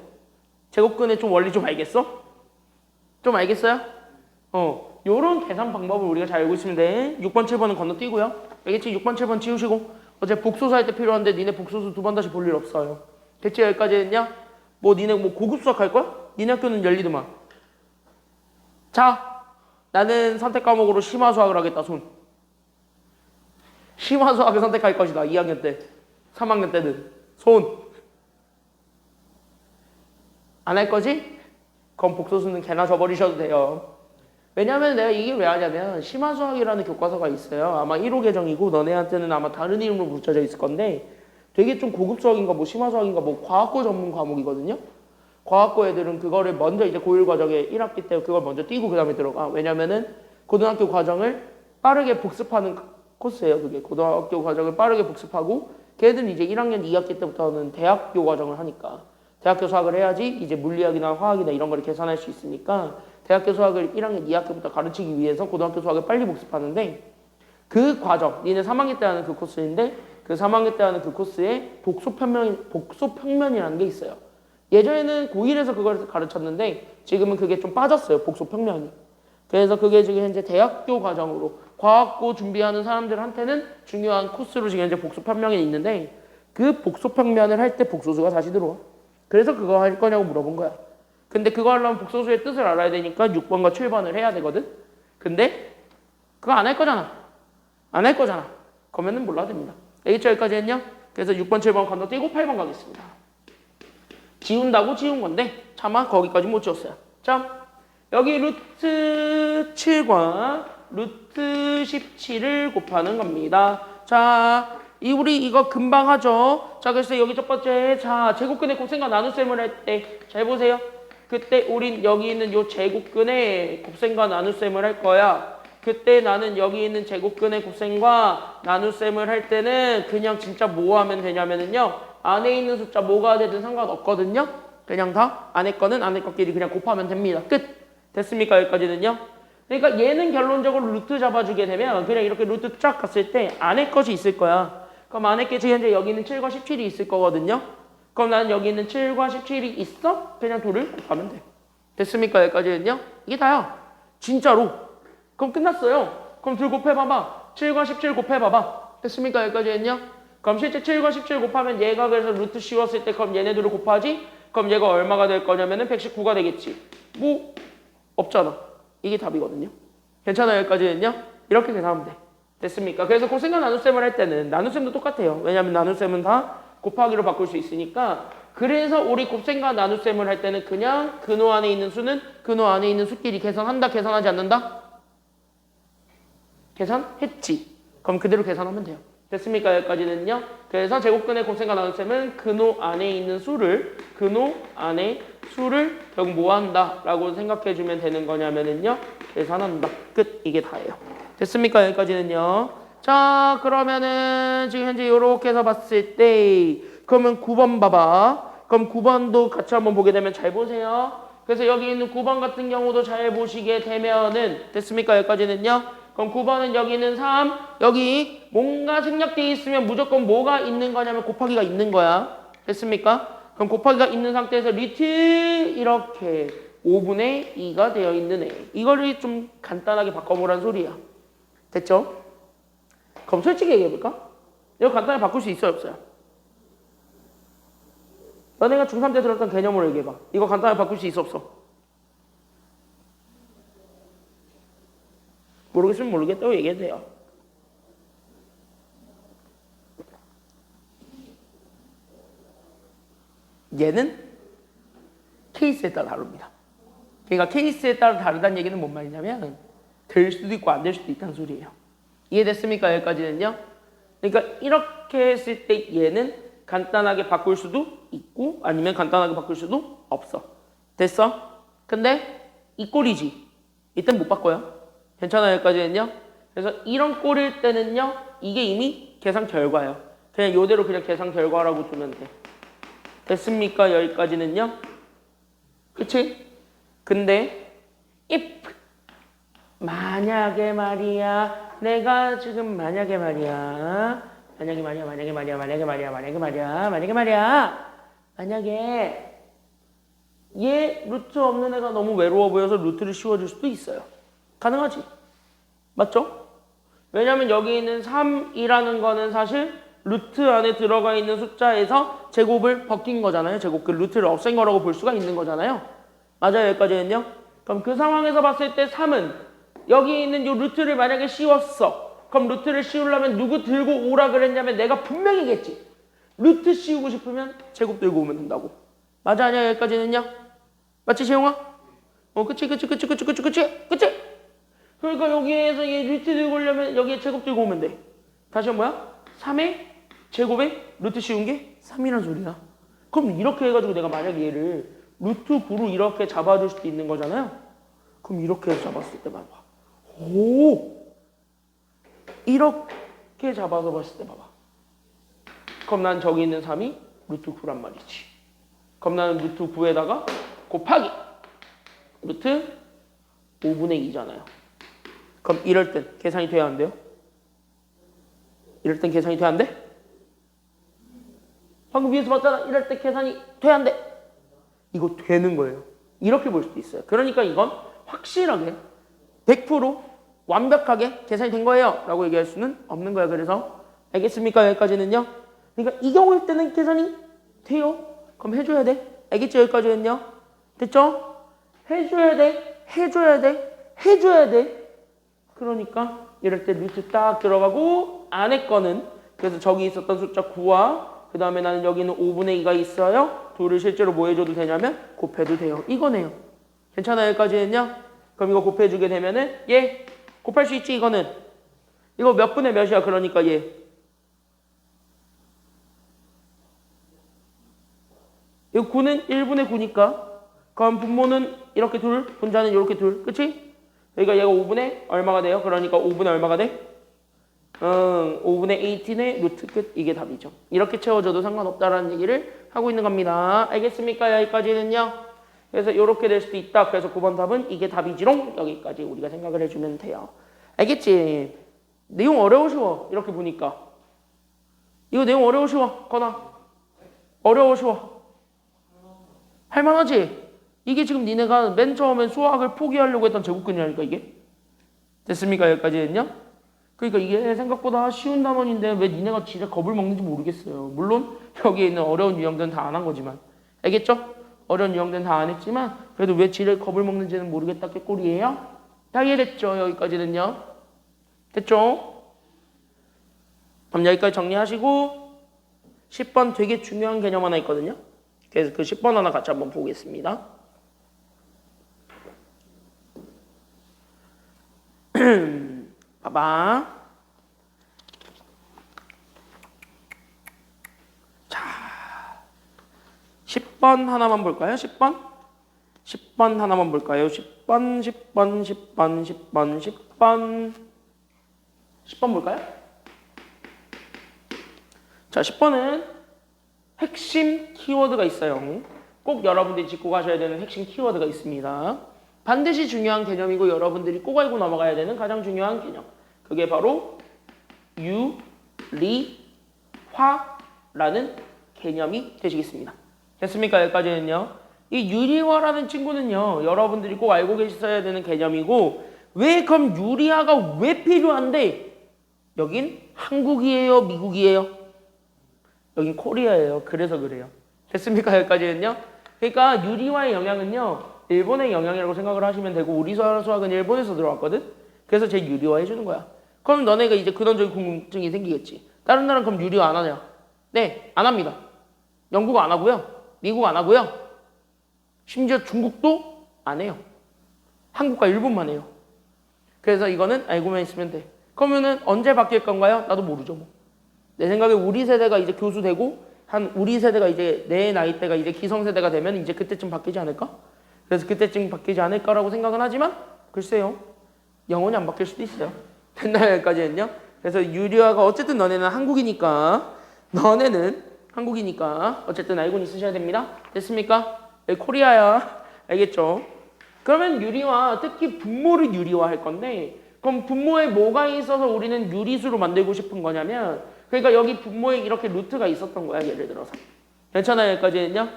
제곱근의 좀 원리 좀 알겠어? 좀 알겠어요? 요런 계산 방법을 우리가 잘 알고 있으면 돼. 6번, 7번은 건너뛰고요. 알겠지? 6번, 7번 지우시고. 어제 복소수 할 때 필요한데 니네 복소수 2번 다시 볼 일 없어요. 됐지? 여기까지는요? 뭐 니네 뭐 고급 수학 할 거야? 니네 학교는 열리더만. 자, 나는 선택 과목으로 심화 수학을 하겠다, 손. 심화 수학을 선택할 것이다. 2학년 때. 3학년 때는. 손. 안 할 거지? 그럼 복소수는 개나 줘버리셔도 돼요. 왜냐면 내가 이게 왜 하냐면 심화 수학이라는 교과서가 있어요. 아마 1호 계정이고 너네한테는 아마 다른 이름으로 붙여져 있을 건데 되게 좀 고급 수학인가 뭐 심화 수학인가 뭐 과학고 전문 과목이거든요. 과학고 애들은 그거를 먼저 이제 고1 과정에 1학기 때 그걸 먼저 띄고 그 다음에 들어가. 왜냐면은 고등학교 과정을 빠르게 복습하는 코스예요. 그게 고등학교 과정을 빠르게 복습하고 걔들은 이제 1학년 2학기 때부터는 대학교 과정을 하니까 대학교 수학을 해야지 이제 물리학이나 화학이나 이런 걸 계산할 수 있으니까 대학교 수학을 1학년 2학기부터 가르치기 위해서 고등학교 수학을 빨리 복습하는데 그 과정, 니네 3학기 때 하는 그 코스인데 그 3학기 때 하는 그 코스에 복소평면이라는 게 있어요. 예전에는 고1에서 그걸 가르쳤는데 지금은 그게 좀 빠졌어요. 복소평면이. 그래서 그게 지금 현재 대학교 과정으로 과학고 준비하는 사람들한테는 중요한 코스로 지금 현재 복소평면이 있는데 그 복소평면을 할 때 복소수가 다시 들어와. 그래서 그거 할 거냐고 물어본 거야. 근데 그거 하려면 복소수의 뜻을 알아야 되니까 6번과 7번을 해야 되거든. 근데 그거 안 할 거잖아. 안 할 거잖아. 그러면은 몰라도 됩니다. 알겠죠? 여기까지 했냐? 그래서 6번, 7번 건너뛰고 8번 가겠습니다. 지운다고 지운 건데 차마 거기까지 못 지웠어요. 자, 여기 루트 7과 루트 17을 곱하는 겁니다. 자, 우리 이거 금방 하죠. 자, 그래서 여기 첫 번째, 자, 제곱근의 곱셈과 나눗셈을 할 때, 잘 보세요. 그때 우린 여기 있는 요 제곱근의 곱셈과 나눗셈을 할 거야. 그때 나는 여기 있는 제곱근의 곱셈과 나눗셈을 할 때는 그냥 진짜 뭐 하면 되냐면은요. 안에 있는 숫자 뭐가 되든 상관없거든요. 그냥 다 안에 거는 안에 것끼리 그냥 곱하면 됩니다. 끝. 됐습니까? 여기까지는요. 그러니까 얘는 결론적으로 루트 잡아주게 되면 그냥 이렇게 루트 쫙 갔을 때 안에 것이 있을 거야. 그럼 안에 게 지금 현재 여기는 7과 17이 있을 거거든요. 그럼 나는 여기 있는 7과 17이 있어? 그냥 둘을 곱하면 돼. 됐습니까? 여기까지는요. 이게 다야. 진짜로. 그럼 끝났어요. 그럼 둘 곱해봐봐. 7과 17 곱해봐봐. 됐습니까? 여기까지는요. 그럼 실제 7과 17 곱하면 얘가 그래서 루트 씌웠을 때 그럼 얘네들을 곱하지? 그럼 얘가 얼마가 될 거냐면은 119가 되겠지. 뭐 없잖아. 이게 답이거든요. 괜찮아요? 여기까지는요. 이렇게 계산하면 돼. 됐습니까? 그래서 곱셈과 나눗셈을 할 때는 나눗셈도 똑같아요. 왜냐하면 나눗셈은 다 곱하기로 바꿀 수 있으니까 그래서 우리 곱셈과 나눗셈을 할 때는 그냥 근호 안에 있는 수는 근호 안에 있는 수끼리 계산한다, 계산하지 않는다? 계산했지. 그럼 그대로 계산하면 돼요. 됐습니까? 여기까지는요. 그래서 제곱근의 곱셈과 나눗셈은 근호 안에 있는 수를 결국 뭐 한다? 라고 생각해주면 되는 거냐면은요. 계산한다. 끝. 이게 다예요. 됐습니까? 여기까지는요. 자, 그러면은 지금 현재 이렇게 해서 봤을 때 그러면 9번 봐봐. 그럼 9번도 같이 한번 보게 되면 잘 보세요. 그래서 여기 있는 9번 같은 경우도 잘 보시게 되면은 됐습니까? 여기까지는요. 그럼 9번은 여기는 3, 여기 뭔가 생략되어 있으면 무조건 뭐가 있는 거냐면 곱하기가 있는 거야. 됐습니까? 그럼 곱하기가 있는 상태에서 리트 이렇게 5분의 2가 되어 있는 애. 이거를 좀 간단하게 바꿔보라는 소리야. 됐죠? 그럼 솔직히 얘기해볼까? 이거 간단하게 바꿀 수 있어요, 없어요? 너네가 중3 때 들었던 개념으로 얘기해봐. 이거 간단하게 바꿀 수 있어, 없어? 모르겠으면 모르겠다고 얘기해도 돼요. 얘는 케이스에 따라 다릅니다. 그러니까 케이스에 따라 다르다는 얘기는 뭔 말이냐면 될 수도 있고 안 될 수도 있다는 소리예요. 이해됐습니까? 여기까지는요. 그러니까 이렇게 했을 때 얘는 간단하게 바꿀 수도 있고 아니면 간단하게 바꿀 수도 없어. 됐어? 근데 이 꼴이지. 이땐 못 바꿔요. 괜찮아요? 여기까지는요. 그래서 이런 꼴일 때는요. 이게 이미 계산 결과예요. 그냥 이대로 그냥 계산 결과라고 두면 돼. 됐습니까? 여기까지는요. 그치? 근데 if 만약에 말이야 내가 지금 만약에 말이야 얘 루트 없는 애가 너무 외로워 보여서 루트를 씌워줄 수도 있어요. 가능하지? 맞죠? 왜냐면 여기 있는 3이라는 거는 사실 루트 안에 들어가 있는 숫자에서 제곱을 벗긴 거잖아요. 제곱 그 루트를 없앤 거라고 볼 수가 있는 거잖아요. 맞아요? 여기까지는요? 그럼 그 상황에서 봤을 때 3은 여기 있는 이 루트를 만약에 씌웠어. 그럼 루트를 씌우려면 누구 들고 오라 그랬냐면 내가 분명히겠지. 루트 씌우고 싶으면 제곱 들고 오면 된다고. 맞아 아니야? 여기까지는요? 맞지 재용아? 그치? 그러니까 여기에서 얘 루트 들고 오려면 여기에 제곱 들고 오면 돼. 다시 한 뭐야? 3의 제곱에 루트 씌운 게 3이란 소리야. 그럼 이렇게 해가지고 내가 만약에 얘를 루트 9로 이렇게 잡아줄 수도 있는 거잖아요. 그럼 이렇게 해서 잡았을 때 봐봐. 오! 이렇게 잡아서 봤을 때 봐봐. 그럼 난 저기 있는 3이 루트 9란 말이지. 그럼 나는 루트 9에다가 곱하기 루트 5분의 2잖아요. 그럼 이럴 땐 계산이 돼야 안 돼요? 이럴 땐 계산이 돼야 안 돼? 방금 위에서 봤잖아. 이럴 때 계산이 돼야 안 돼? 이거 되는 거예요. 이렇게 볼 수도 있어요. 그러니까 이건 확실하게 100% 완벽하게 계산이 된 거예요 라고 얘기할 수는 없는 거예요. 그래서 알겠습니까? 여기까지는요. 그러니까 이 경우일 때는 계산이 돼요. 그럼 해줘야 돼. 알겠죠? 여기까지는요. 됐죠? 해줘야 돼. 해줘야 돼. 그러니까 이럴 때 루트 딱 들어가고 안에 거는 그래서 저기 있었던 숫자 9와 그 다음에 나는 여기는 5분의 2가 있어요. 둘을 실제로 뭐 해줘도 되냐면 곱해도 돼요. 이거네요. 괜찮아요? 여기까지는요. 그럼 이거 곱해주게 되면은 얘 곱할 수 있지 이거는. 이거 몇 분의 몇이야? 그러니까 얘. 이거 9는 1분의 9니까 그럼 분모는 이렇게 둘, 분자는 이렇게 둘. 그치? 그러니까 얘가 5분의 얼마가 돼요? 그러니까 5분의 얼마가 돼? 5분의 18의 루트 끝. 이게 답이죠. 이렇게 채워줘도 상관없다라는 얘기를 하고 있는 겁니다. 알겠습니까? 여기까지는요. 그래서 이렇게 될 수도 있다. 그래서 9번 답은 이게 답이지롱. 여기까지 우리가 생각을 해주면 돼요. 알겠지? 내용 어려워 쉬워. 이렇게 보니까. 이거 내용 어려워 쉬워. 건아. 어려워 쉬워. 할만하지? 이게 지금 니네가 맨 처음엔 수학을 포기하려고 했던 제곱근이라니까 이게. 됐습니까? 여기까지는요. 그러니까 이게 생각보다 쉬운 단원인데 왜 니네가 진짜 겁을 먹는지 모르겠어요. 물론 여기에 있는 어려운 유형들은 다 안 한 거지만. 알겠죠? 어려운 유형들은 다 안 했지만 그래도 왜 지를 겁을 먹는지는 모르겠다 게 꼴이에요. 다 이해됐죠? 여기까지는요. 됐죠? 그럼 여기까지 정리하시고 10번 되게 중요한 개념 하나 있거든요. 그래서 그 10번 하나 같이 한번 보겠습니다. 봐봐. 자, 10번 하나만 볼까요? 10번? 10번 하나만 볼까요? 10번, 10번, 10번, 10번, 10번. 10번 볼까요? 자, 10번은 핵심 키워드가 있어요. 꼭 여러분들이 짚고 가셔야 되는 핵심 키워드가 있습니다. 반드시 중요한 개념이고 여러분들이 꼭 알고 넘어가야 되는 가장 중요한 개념. 그게 바로 유리화라는 개념이 되시겠습니다. 됐습니까? 여기까지는요. 이 유리화라는 친구는요. 여러분들이 꼭 알고 계셔야 되는 개념이고 왜 그럼 유리화가 왜 필요한데 여긴 한국이에요? 미국이에요? 여긴 코리아예요. 그래서 그래요. 됐습니까? 여기까지는요. 그러니까 유리화의 영향은요. 일본의 영향이라고 생각을 하시면 되고 우리 수학은 일본에서 들어왔거든. 그래서 제 유리화 해주는 거야. 그럼 너네가 이제 근원적인 궁금증이 생기겠지. 다른 나라는 그럼 유리화 안 하냐? 네, 안 합니다. 영국 안 하고요. 미국 안 하고요. 심지어 중국도 안 해요. 한국과 일본만 해요. 그래서 이거는 알고만 있으면 돼. 그러면은 언제 바뀔 건가요? 나도 모르죠 뭐. 내 생각에 우리 세대가 이제 교수 되고 한 우리 세대가 이제 내 나이대가 이제 기성세대가 되면 이제 그때쯤 바뀌지 않을까? 그래서 그때쯤 바뀌지 않을까라고 생각은 하지만 글쎄요. 영원히 안 바뀔 수도 있어요. 됐나요? 여기까지는요. 그래서 유리화가 어쨌든 너네는 한국이니까 어쨌든 알고는 있으셔야 됩니다. 됐습니까? 여기 코리아야. 알겠죠? 그러면 유리화, 특히 분모를 유리화할 건데 그럼 분모에 뭐가 있어서 우리는 유리수로 만들고 싶은 거냐면 그러니까 여기 분모에 이렇게 루트가 있었던 거야. 예를 들어서. 괜찮아요? 여기까지는요.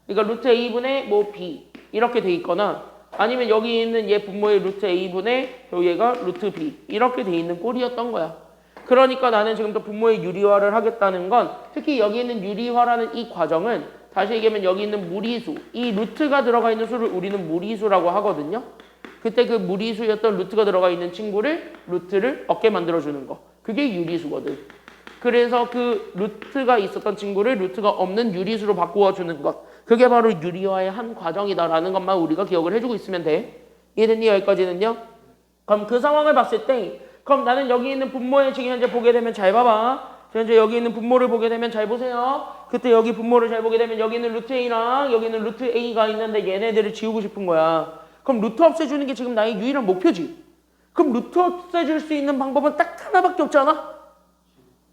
그러니까 루트 a분의 뭐 b 이렇게 돼 있거나 아니면 여기 있는 얘 분모의 루트 a분의 얘가 루트 b 이렇게 돼 있는 꼴이었던 거야. 그러니까 나는 지금부터 분모의 유리화를 하겠다는 건 특히 여기 있는 유리화라는 이 과정은 다시 얘기하면 여기 있는 무리수 이 루트가 들어가 있는 수를 우리는 무리수라고 하거든요. 그때 그 무리수였던 루트가 들어가 있는 친구를 루트를 얻게 만들어주는 거. 그게 유리수거든. 그래서 그 루트가 있었던 친구를 루트가 없는 유리수로 바꾸어주는 것. 그게 바로 유리화의 한 과정이다라는 것만 우리가 기억을 해주고 있으면 돼. 이해됐니? 여기까지는요? 그럼 그 상황을 봤을 때 그럼 나는 여기 있는 분모에 지금 현재 보게 되면 잘 봐봐. 현재 여기 있는 분모를 보게 되면 잘 보세요. 그때 여기 분모를 잘 보게 되면 여기 있는 루트 A랑 여기 있는 루트 A가 있는데 얘네들을 지우고 싶은 거야. 그럼 루트 없애주는 게 지금 나의 유일한 목표지. 그럼 루트 없애줄 수 있는 방법은 딱 하나밖에 없잖아.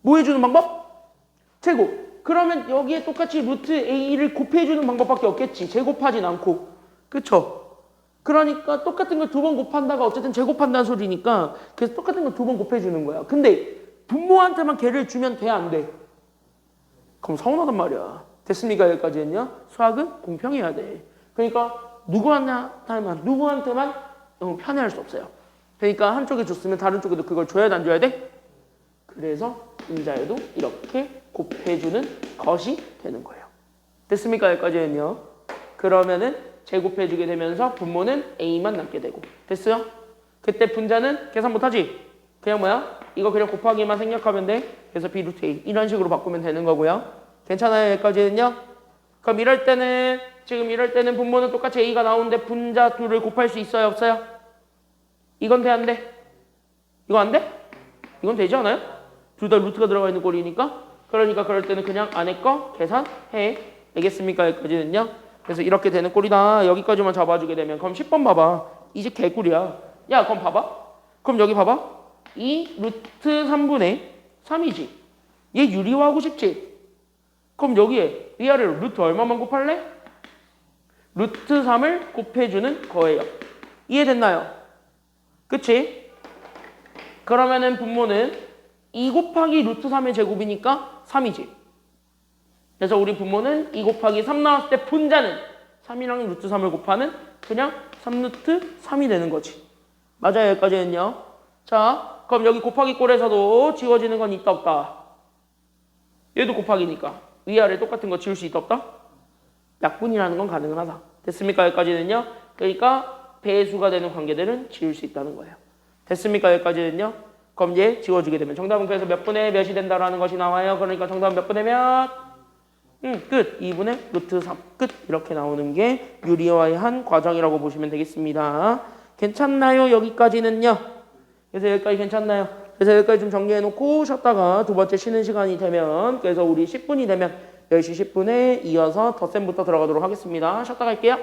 뭐 해주는 방법? 제곱. 그러면 여기에 똑같이 루트 A를 곱해주는 방법밖에 없겠지. 제곱하진 않고. 그쵸? 그러니까 똑같은 걸 두 번 곱한다가 어쨌든 제곱한다는 소리니까 그래서 똑같은 걸 두 번 곱해주는 거야. 근데 분모한테만 걔를 주면 돼, 안 돼? 그럼 서운하단 말이야. 됐습니까? 여기까지는요? 수학은 공평해야 돼. 그러니까 누구한테만 편애할 수 없어요. 그러니까 한쪽에 줬으면 다른 쪽에도 그걸 줘야 돼, 안 줘야 돼? 그래서 분자에도 이렇게 곱해주는 것이 되는 거예요. 됐습니까? 여기까지는요. 그러면은 제곱해주게 되면서 분모는 A만 남게 되고. 됐어요? 그때 분자는 계산 못하지? 그냥 뭐야? 이거 그냥 곱하기만 생략하면 돼. 그래서 B 루트 A. 이런 식으로 바꾸면 되는 거고요. 괜찮아요? 여기까지는요? 그럼 이럴 때는 분모는 똑같이 A가 나오는데 분자 둘을 곱할 수 있어요? 없어요? 이건 돼? 안 돼? 이거 안 돼? 이건 되지 않아요? 둘 다 루트가 들어가 있는 꼴이니까. 그러니까 그럴 때는 그냥 안에 거 계산해. 알겠습니까? 여기까지는요. 그래서 이렇게 되는 꼴이다. 여기까지만 잡아주게 되면 그럼 10번 봐봐. 이제 개꿀이야. 야 그럼 봐봐. 그럼 여기 봐봐. 이 루트 3분의 3이지. 얘 유리화하고 싶지? 그럼 여기에 위아래로 루트 얼마만 곱할래? 루트 3을 곱해주는 거예요. 이해됐나요? 그치? 그러면은 분모는 2 곱하기 루트 3의 제곱이니까 3이지. 그래서 우리 분모는 2 곱하기 3 나왔을 때 분자는 3이랑 루트 3을 곱하는 그냥 3루트 3이 되는 거지. 맞아요? 여기까지는요. 자, 그럼 여기 곱하기 꼴에서도 지워지는 건 있다 없다? 얘도 곱하기니까 위아래 똑같은 거 지울 수 있다 없다? 약분이라는 건 가능은 하다. 됐습니까? 여기까지는요. 그러니까 배수가 되는 관계들은 지울 수 있다는 거예요. 됐습니까? 여기까지는요. 그럼 얘 지워주게 되면 정답은 그래서 몇 분의 몇이 된다라는 것이 나와요. 그러니까 정답은 몇 분의 몇? 끝. 2분의 루트 3 끝. 이렇게 나오는 게 유리화의 과정이라고 보시면 되겠습니다. 괜찮나요? 여기까지는요. 그래서 여기까지 괜찮나요? 그래서 여기까지 좀 정리해놓고 쉬었다가 두 번째 쉬는 시간이 되면 그래서 우리 10분이 되면 10시 10분에 이어서 덧셈부터 들어가도록 하겠습니다. 쉬었다 갈게요.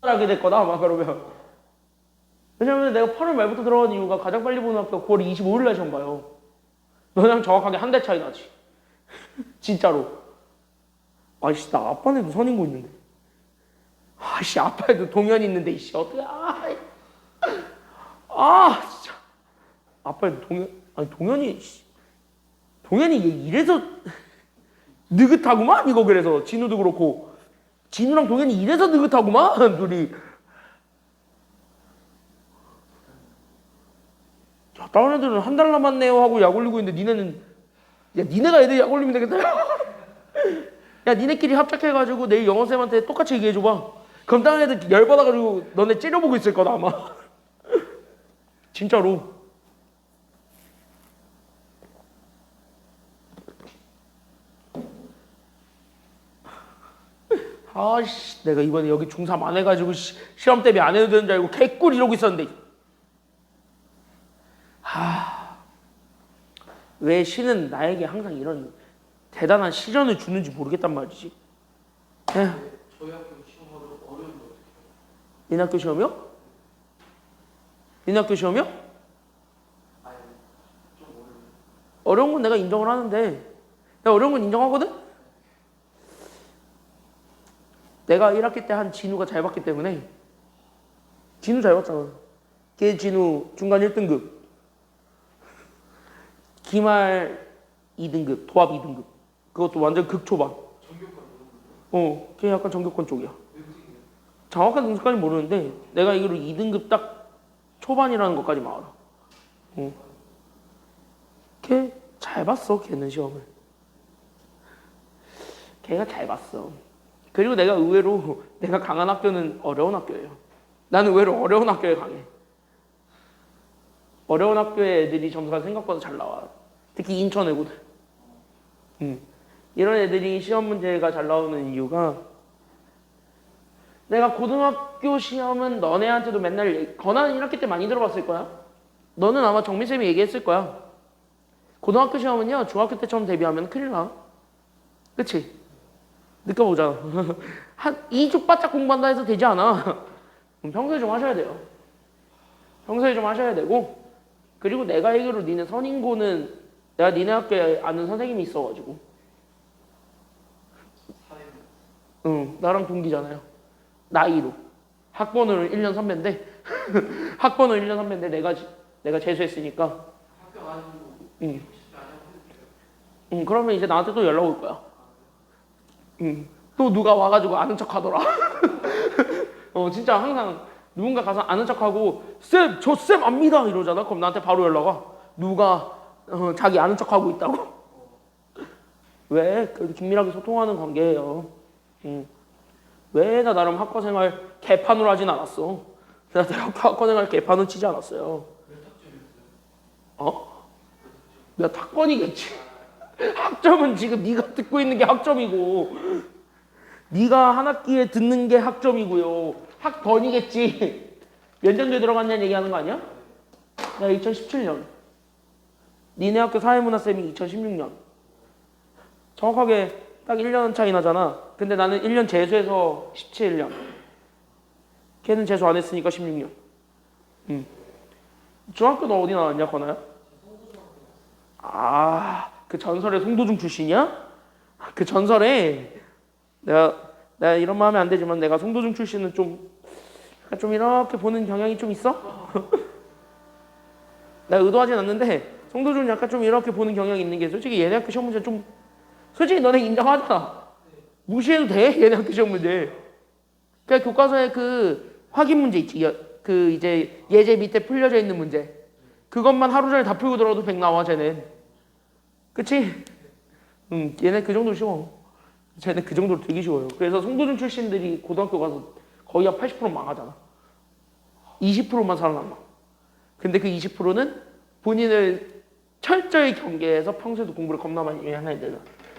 하게 될 거다 아마 그러면. 왜냐면 내가 8월 말부터 들어간 이유가 가장 빨리 보는 학교가 9월 25일 날 시험 봐요. 너랑 정확하게 한 달 차이 나지. 진짜로. 아이씨 나 아빠네도 선인고 있는데. 아씨 아빠에도 동현이 있는데 이씨 어떡해. 진짜. 아빠에도 동현이 얘 이래서 느긋하구만 이거. 그래서 진우도 그렇고 진우랑 동현이 이래서 느긋하구만 둘이. 야, 다른 애들은 한 달 남았네요 하고 약 올리고 있는데 니네는 야 니네가 애들 약 올리면 되겠다. 야 니네끼리 합작해가지고 내일 영어쌤한테 똑같이 얘기해줘봐. 그럼 다른 애들 열받아가지고 너네 째려보고 있을 거다 아마. 진짜로. 아씨 내가 이번에 여기 중3 안 해가지고 시험 대비 안 해도 되는 줄 알고 개꿀 이러고 있었는데. 왜 신은 나에게 항상 이런 대단한 시련을 주는지 모르겠단 말이지. 저희 학교 시험으로 어려운 거 어떻게 해요? 니네 학교 시험이요? 니네 학교 시험이요? 아니 좀 어려운 건 내가 인정을 하는데 내가 어려운 건 인정하거든? 내가 1학기 때 한 진우가 잘 봤기 때문에. 진우 잘 봤잖아. 걔 진우 중간 1등급 기말 2등급 도합 2등급 그것도 완전 극초반. 걔 약간 전교권 쪽이야. 정확한 등급까지는 모르는데 내가 이거를 2등급 딱 초반이라는 것까지만 알아. 걔 잘 봤어. 걔는 시험을 걔가 잘 봤어. 그리고 내가 의외로 내가 강한 학교는 어려운 학교예요. 나는 의외로 어려운 학교에 강해. 어려운 학교의 애들이 점수가 생각보다 잘 나와. 특히 인천 애고들. 이런 애들이 시험 문제가 잘 나오는 이유가 내가 고등학교 시험은 너네한테도 맨날 건아는 1학기 때 많이 들어봤을 거야. 너는 아마 정민쌤이 얘기했을 거야. 고등학교 시험은요 중학교 때처럼 대비하면 큰일 나. 그치? 느껴보자. 한 2주 바짝 공부한다 해서 되지 않아. 평소에 좀 하셔야 돼요. 평소에 좀 하셔야 되고. 그리고 내가 알기로 니네 선인고는 내가 니네 학교에 아는 선생님이 있어가지고. 나랑 동기잖아요. 나이로. 학번으로 1년 선배인데 학번으로 1년 선배인데 내가 재수했으니까. 학교 아니고 그러면 이제 나한테 또 연락 올 거야. 또 누가 와가지고 아는 척 하더라. 진짜 항상 누군가 가서 아는 척하고 쌤, 저 쌤 압니다 이러잖아. 그럼 나한테 바로 연락 와. 누가 자기 아는 척하고 있다고. 왜? 그래도 긴밀하게 소통하는 관계예요. 왜 나 나름 학과생활 개판으로 하진 않았어. 내가 학과생활 개판은 치지 않았어요. 내가 탁권이겠지. 학점은 지금 네가 듣고 있는 게 학점이고 네가 한 학기에 듣는 게 학점이고요. 학번이겠지. 몇 년도에 들어갔냐는 얘기하는 거 아니야? 내가 2017년. 니네 학교 사회문화쌤이 2016년. 정확하게 딱 1년 차이 나잖아. 근데 나는 1년 재수해서 17년. 걔는 재수 안 했으니까 16년. 중학교는 어디 나왔냐, 건아야? 그 전설의 송도중 출신이야? 그 전설에 내가 이런 말 하면 안 되지만 내가 송도중 출신은 좀 이렇게 보는 경향이 좀 있어? 내가 의도하진 않는데 송도중은 약간 좀 이렇게 보는 경향이 있는 게 솔직히 얘네 학교 시험 문제 좀 솔직히 너네 인정하잖아. 무시해도 돼 얘네 학교 시험 문제. 그냥 교과서에 그 확인 문제 있지. 그 이제 예제 밑에 풀려져 있는 문제. 그것만 하루 종일 다 풀고 들어도 100 나와 쟤는. 그치? 얘네 그 정도로 쉬워. 쟤네 그 정도로 되게 쉬워요. 그래서 송도중 출신들이 고등학교 가서 거의 한 80% 망하잖아. 20%만 살아남아. 근데 그 20%는 본인을 철저히 경계해서 평소에도 공부를 겁나 많이 하는 애들.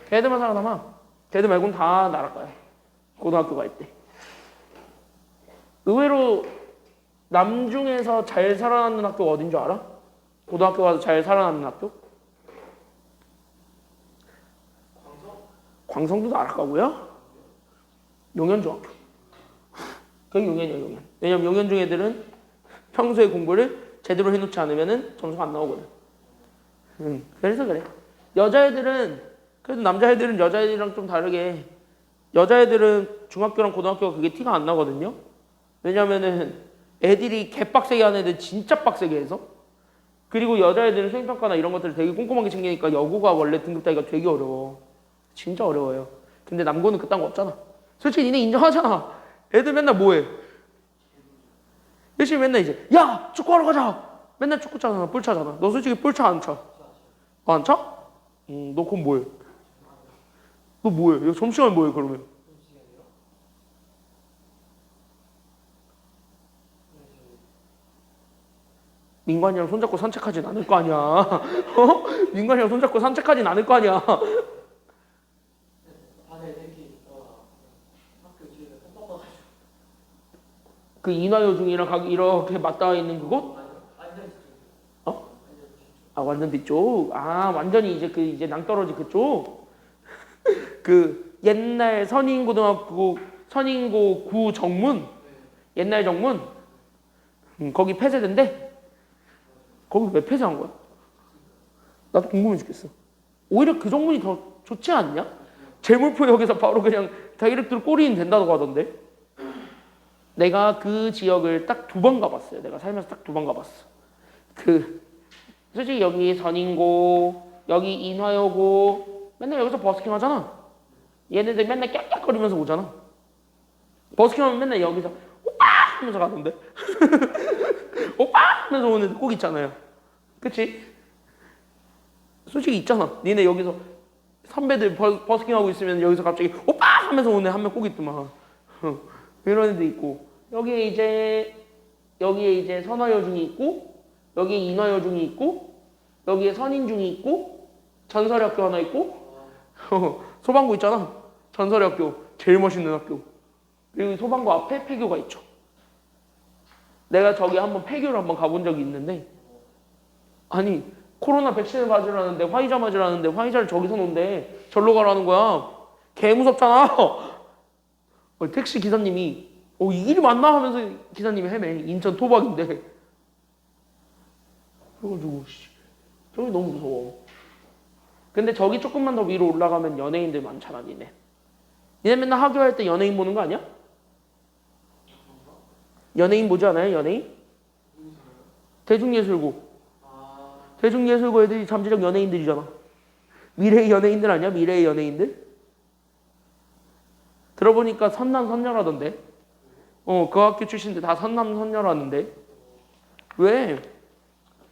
걔들만 살아남아. 걔들 말고는 다 나갈 거야. 고등학교 갈 때. 의외로 남중에서 잘 살아남는 학교가 어딘 줄 알아? 고등학교 가서 잘 살아남는 학교? 광성도 나락가고요? 용현중학교. 그게 용현이야, 용현. 왜냐면 용현 중 애들은 평소에 공부를 제대로 해놓지 않으면은 점수가 안 나오거든. 그래서 그래. 여자애들은, 그래도 남자애들은 여자애들이랑 좀 다르게, 여자애들은 중학교랑 고등학교가 그게 티가 안 나거든요. 왜냐면은 애들이 개빡세게 하는 애들 진짜 빡세게 해서. 그리고 여자애들은 수행평가나 이런 것들을 되게 꼼꼼하게 챙기니까 여고가 원래 등급 따기가 되게 어려워. 진짜 어려워요. 근데 남고는 그딴 거 없잖아. 솔직히 니네 인정하잖아. 애들 맨날 뭐해? 열심히 맨날 이제 야 축구하러 가자. 맨날 축구 차잖아. 볼 차잖아. 너 솔직히 볼 차 안 차? 안 차? 너 그럼 뭐해? 너 뭐해? 야, 점심시간에 뭐해 그러면? 민관이랑 손잡고 산책하진 않을 거 아니야. 어? 민관이랑 손잡고 산책하진 않을 거 아니야. 그 인화여중이랑 이렇게 맞닿아 있는 그곳? 어? 아 완전 뒤쪽. 아 완전히 이제 그 이제 낭떠러지 그쪽. 그 옛날 선인고등학교 선인고 구 정문 옛날 정문 거기 폐쇄된대. 거기 왜 폐쇄한 거야? 나도 궁금해 죽겠어. 오히려 그 정문이 더 좋지 않냐? 제물포역에서 바로 그냥 다이렉트로 꼬리인 된다고 하던데. 내가 그 지역을 딱 2번 가봤어요. 내가 살면서 딱 2번 가봤어. 그 솔직히 여기 선인고 여기 인화여고 맨날 여기서 버스킹 하잖아. 얘네들 맨날 깍깍거리면서 오잖아. 버스킹 하면 맨날 여기서 오빠 하면서 가던데. 오빠 하면서 오는 애들 꼭 있잖아요. 그치? 솔직히 있잖아. 니네 여기서 선배들 버스킹 하고 있으면 여기서 갑자기 오빠 하면서 오는 애 한 명 꼭 있더만. 이런 애도 있고 여기에 이제 선화여중이 있고 여기에 인화여중이 있고 여기에 선인중이 있고 전설학교 하나 있고 소방고 있잖아. 전설학교 제일 멋있는 학교. 그리고 소방고 앞에 폐교가 있죠. 내가 저기 한번 폐교를 한번 가본 적이 있는데 아니 코로나 백신을 맞으라는데 화이자 맞으라는데 화이자를 저기서 놓는데 절로 가라는 거야. 개 무섭잖아. 택시 기사님이 이 길이 맞나 하면서 기사님이 헤매. 인천 토박인데. 그래가지고 저기 너무 무서워. 근데 저기 조금만 더 위로 올라가면 연예인들 많잖아 니네. 니네 맨날 학교할 때 연예인 보는 거 아니야? 연예인 보지 않아요? 연예인? 대중예술고. 대중예술고 애들이 잠재적 연예인들이잖아. 미래의 연예인들 아니야? 미래의 연예인들? 들어보니까 선남 선녀라던데. 그 학교 출신들 다 선남 선녀라는데. 왜?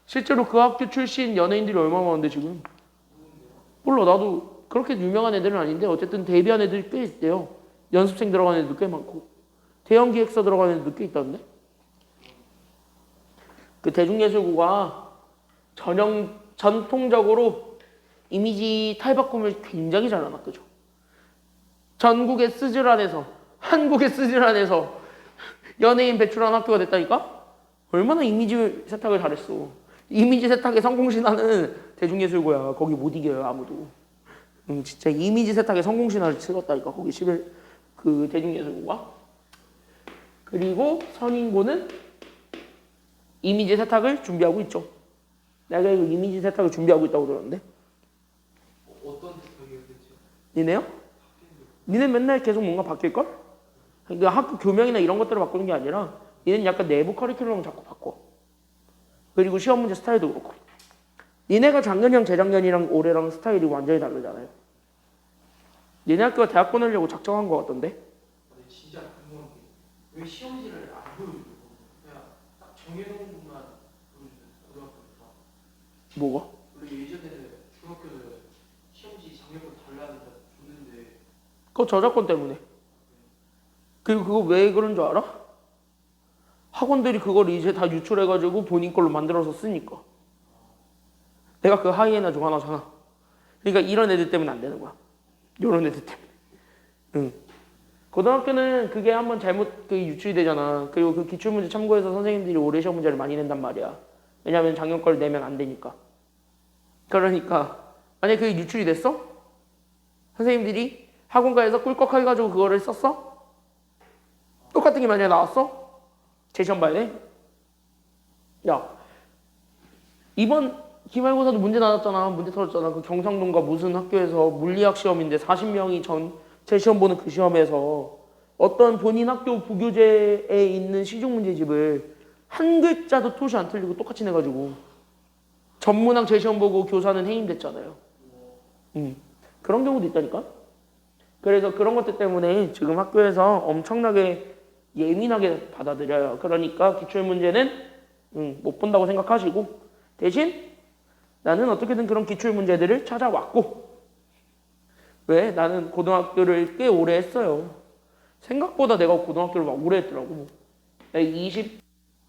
실제로 그 학교 출신 연예인들이 얼마나 많은데 지금. 몰라. 나도 그렇게 유명한 애들은 아닌데 어쨌든 데뷔한 애들이 꽤 있대요. 연습생 들어간 애들도 꽤 많고 대형 기획사 들어간 애들도 꽤 있다던데. 그 대중예술고가 전통적으로 이미지 탈바꿈을 굉장히 잘하나 그죠? 전국의 스즈란에서 한국의 스즈란에서 연예인 배출한 학교가 됐다니까? 얼마나 이미지 세탁을 잘했어. 이미지 세탁에 성공신화는 대중예술고야. 거기 못 이겨요 아무도. 진짜 이미지 세탁에 성공신화를 치렀다니까 거기 그 대중예술고가. 그리고 선인고는 이미지 세탁을 준비하고 있죠. 내가 이거 이미지 세탁을 준비하고 있다고 들었는데. 어떤 세탁이요 대체? 니네요? 니네 맨날 계속 뭔가 바뀔걸? 그러니까 학교 교명이나 이런 것들을 바꾸는 게 아니라 니는 약간 내부 커리큘럼을 자꾸 바꿔. 그리고 시험 문제 스타일도 그렇고. 니네가 작년이랑 재작년이랑 올해랑 스타일이 완전히 다르잖아요. 니네 학교가 대학 보내려고 작정한 거 같던데? 진짜 궁금한 게 왜 시험지를 안 보여줘요? 그냥 딱 정해놓은 것만 보여주세요. 고등학교부터. 뭐가? 원래 예전에는 중학교는 시험지 장면부터 달라는 거 줬는데 그거 저작권 때문에. 그리고 그거 왜 그런 줄 알아? 학원들이 그걸 이제 다 유출해가지고 본인 걸로 만들어서 쓰니까. 내가 그 하이에나 중 하나잖아. 그러니까 이런 애들 때문에 안 되는 거야. 이런 애들 때문에. 응. 고등학교는 그게 한번 잘못 유출이 되잖아. 그리고 그 기출문제 참고해서 선생님들이 올해 시험 문제를 많이 낸단 말이야. 왜냐면 작년 걸 내면 안 되니까. 그러니까 만약에 그게 유출이 됐어? 선생님들이 학원가에서 꿀꺽 해가지고 그거를 썼어? 또 똑같은 게 만약에 나왔어? 재시험 봐야 돼? 야, 이번 기말고사도 문제 나왔잖아. 문제 터졌잖아. 그 경상도인가 무슨 학교에서 물리학 시험인데 40명이 전체 시험 보는 그 시험에서 어떤 본인 학교 부교재에 있는 시중 문제집을 한 글자도 토시 안 틀리고 똑같이 내가지고 전문학 재시험 보고 교사는 해임됐잖아요. 그런 경우도 있다니까. 그래서 그런 것들 때문에 지금 학교에서 엄청나게 예민하게 받아들여요. 그러니까 기출 문제는 못 본다고 생각하시고 대신 나는 어떻게든 그런 기출 문제들을 찾아왔고 왜? 나는 고등학교를 꽤 오래 했어요. 생각보다 내가 고등학교를 막 오래 했더라고. 내가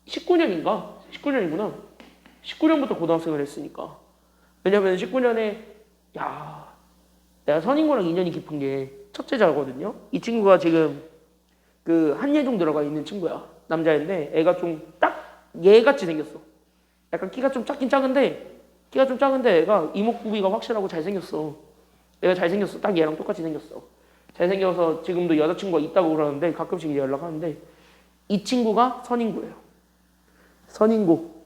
19년인가? 19년이구나. 19년부터 고등학생을 했으니까. 왜냐면 19년에 야 내가 선인고랑 인연이 깊은 게 첫째자거든요. 이 친구가 지금 그 한예종 들어가 있는 친구야. 남자인데 애가 좀 딱 얘같이 생겼어. 약간 키가 좀 작긴 작은데 애가 이목구비가 확실하고 잘생겼어. 애가 잘생겼어. 딱 얘랑 똑같이 생겼어. 잘생겨서 지금도 여자친구가 있다고 그러는데 가끔씩 연락하는데 이 친구가 선인고예요. 선인고.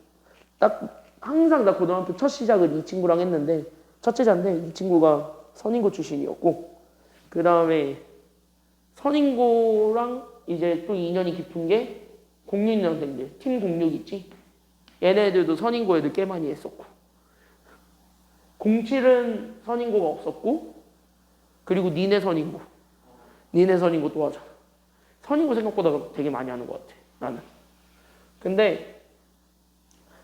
딱 항상 나 고등학교 첫 시작을 이 친구랑 했는데 첫째자인데 이 친구가 선인고 출신이었고 그 다음에 선인고랑 이제 또 인연이 깊은 게 06년생들 팀 06 있지? 얘네들도 선인고 애들 꽤 많이 했었고 07은 선인고가 없었고 그리고 니네 선인고 또 하자. 선인고 생각보다 되게 많이 하는 것 같아 나는. 근데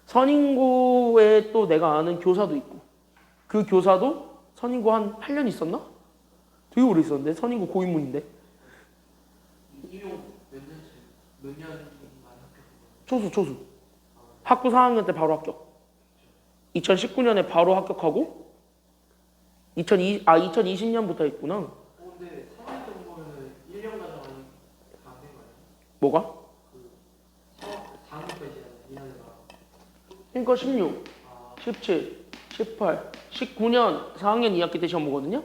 선인고에 또 내가 아는 교사도 있고 그 교사도 선인고 한 8년 있었나? 되게 오래 있었는데 선인고 고인물인데 이용 몇년 많이 초수 학부 4학년 때 바로 합격 2019년에 바로 합격하고 2020년부터 했구나. 근데 3년 정도면은 1년 가져가니 다된 거예요? 뭐가? 4년까지 2년이가 그러니까 16, 17, 18, 19년 4학년 2학기 때 시험 보거든요.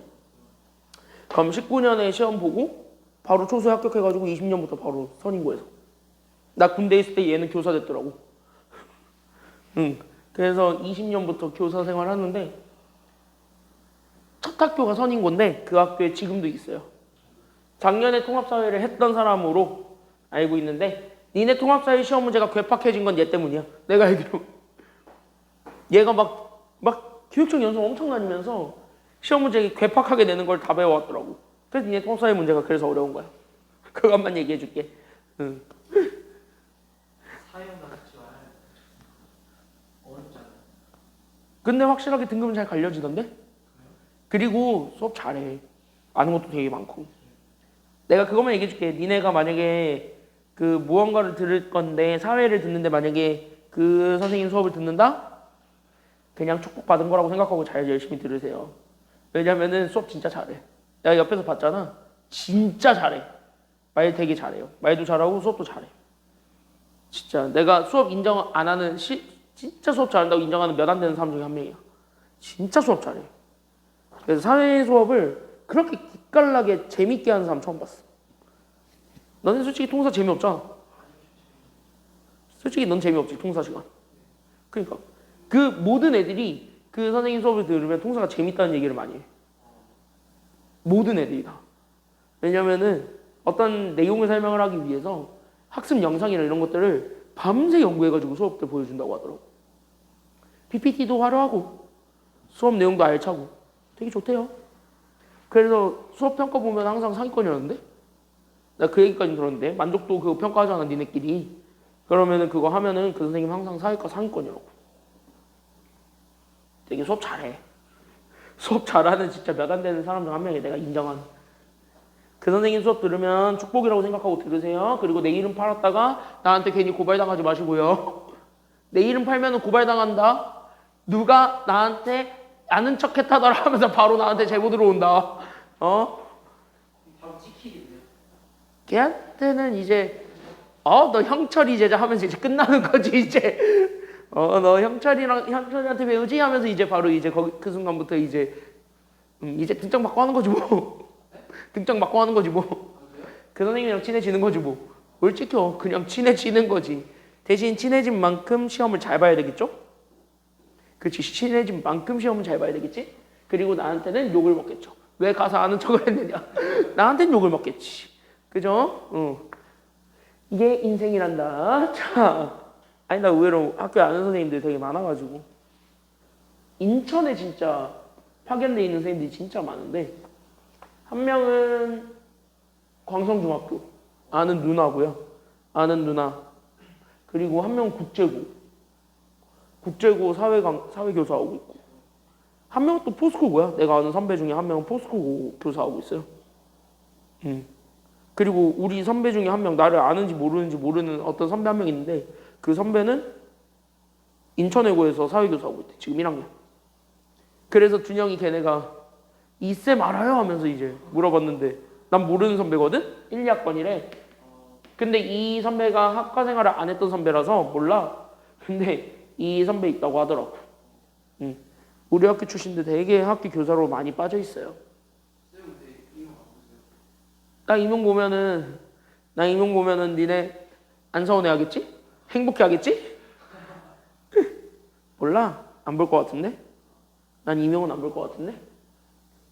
그럼 19년에 시험 보고 바로 초수에 합격해가지고 20년부터 바로 선인고에서 나 군대 있을 때 얘는 교사 됐더라고. 그래서 20년부터 교사 생활하는데 첫 학교가 선인고인데 그 학교에 지금도 있어요. 작년에 통합사회를 했던 사람으로 알고 있는데 니네 통합사회 시험 문제가 괴팍해진 건 얘 때문이야. 내가 알기로 얘가 막 교육청 연수 엄청 다니면서 시험 문제 괴팍하게 내는 걸 다 배워왔더라고. 그래서 니네 통합사회 문제가 그래서 어려운 거야. 그것만 얘기해줄게. 사연 나왔지만 어렵잖아요. 근데 확실하게 등급은 잘 갈려지던데? 그리고 수업 잘해. 아는 것도 되게 많고. 내가 그것만 얘기해줄게. 니네가 만약에 그 무언가를 들을 건데 사회를 듣는데 만약에 그 선생님 수업을 듣는다? 그냥 축복받은 거라고 생각하고 잘 열심히 들으세요. 왜냐면은 수업 진짜 잘해. 내가 옆에서 봤잖아. 진짜 잘해. 말 되게 잘해요. 말도 잘하고 수업도 잘해. 진짜 내가 수업 인정 안 하는 진짜 수업 잘한다고 인정하는 몇 안 되는 사람 중에 한 명이야. 진짜 수업 잘해. 그래서 사회 수업을 그렇게 기깔나게 재밌게 하는 사람 처음 봤어. 너는 솔직히 통사 재미없잖아. 솔직히 넌 재미없지 통사 시간. 그러니까 그 모든 애들이 그 선생님 수업을 들으면 통사가 재밌다는 얘기를 많이 해. 모든 애들이 다. 왜냐면은 어떤 내용을 설명을 하기 위해서 학습 영상이나 이런 것들을 밤새 연구해가지고 수업 때 보여준다고 하더라고. PPT도 화려하고 수업 내용도 알차고 되게 좋대요. 그래서 수업 평가 보면 항상 상위권이었는데 나 그 얘기까지 들었는데 만족도 그거 평가하잖아 니네끼리. 그러면은 그거 하면은 그 선생님 항상 사회과 상위권이라고. 되게 수업 잘해. 수업 잘하는 진짜 몇 안 되는 사람 중 한 명이 내가 인정하는. 그 선생님 수업 들으면 축복이라고 생각하고 들으세요. 그리고 내 이름 팔았다가 나한테 괜히 고발당하지 마시고요. 내 이름 팔면은 고발당한다. 누가 나한테 아는 척 했다더라 하면서 바로 나한테 제보 들어온다. 바로 찍히겠네요. 걔한테는 이제 너 형철이 제자 하면서 이제 끝나는 거지 이제. 너 형철이한테 배우지 하면서 이제 바로 이제 그 순간부터 이제 등짝 맞고 하는 거지 뭐. 등짝 맞고 하는 거지 뭐. 그 선생님이랑 친해지는 거지 뭐. 뭘 찍혀? 그냥 친해지는 거지. 대신 친해진 만큼 시험을 잘 봐야 되겠죠? 그렇지. 친해진 만큼 시험을 잘 봐야 되겠지? 그리고 나한테는 욕을 먹겠죠. 왜 가서 아는 척을 했느냐? 나한테는 욕을 먹겠지. 그죠? 이게 인생이란다. 자, 아니 나 의외로 학교에 아는 선생님들 되게 많아가지고 인천에 진짜 파견돼 있는 선생님들이 진짜 많은데 한 명은 광성중학교 아는 누나고요. 아는 누나. 그리고 한 명은 국제고 사회교사하고 있고 한 명은 또 포스코고야. 내가 아는 선배 중에 한 명은 포스코 교사하고 있어요. 그리고 우리 선배 중에 한 명 나를 아는지 모르는지 모르는 어떤 선배 한 명 있는데 그 선배는 인천외고에서 사회교사하고 있대. 지금 1학년. 그래서 준영이 걔네가 이쌤 알아요? 하면서 이제 물어봤는데 난 모르는 선배거든? 1, 2학번이래. 근데 이 선배가 학과 생활을 안 했던 선배라서 몰라. 근데 이 선배 있다고 하더라고. 우리 학교 출신들 되게 학교 교사로 많이 빠져 있어요. 나 이명 보면은 니네 안 서운해 하겠지? 행복해 하겠지? 몰라. 안 볼 것 같은데? 난 이명은 안 볼 것 같은데?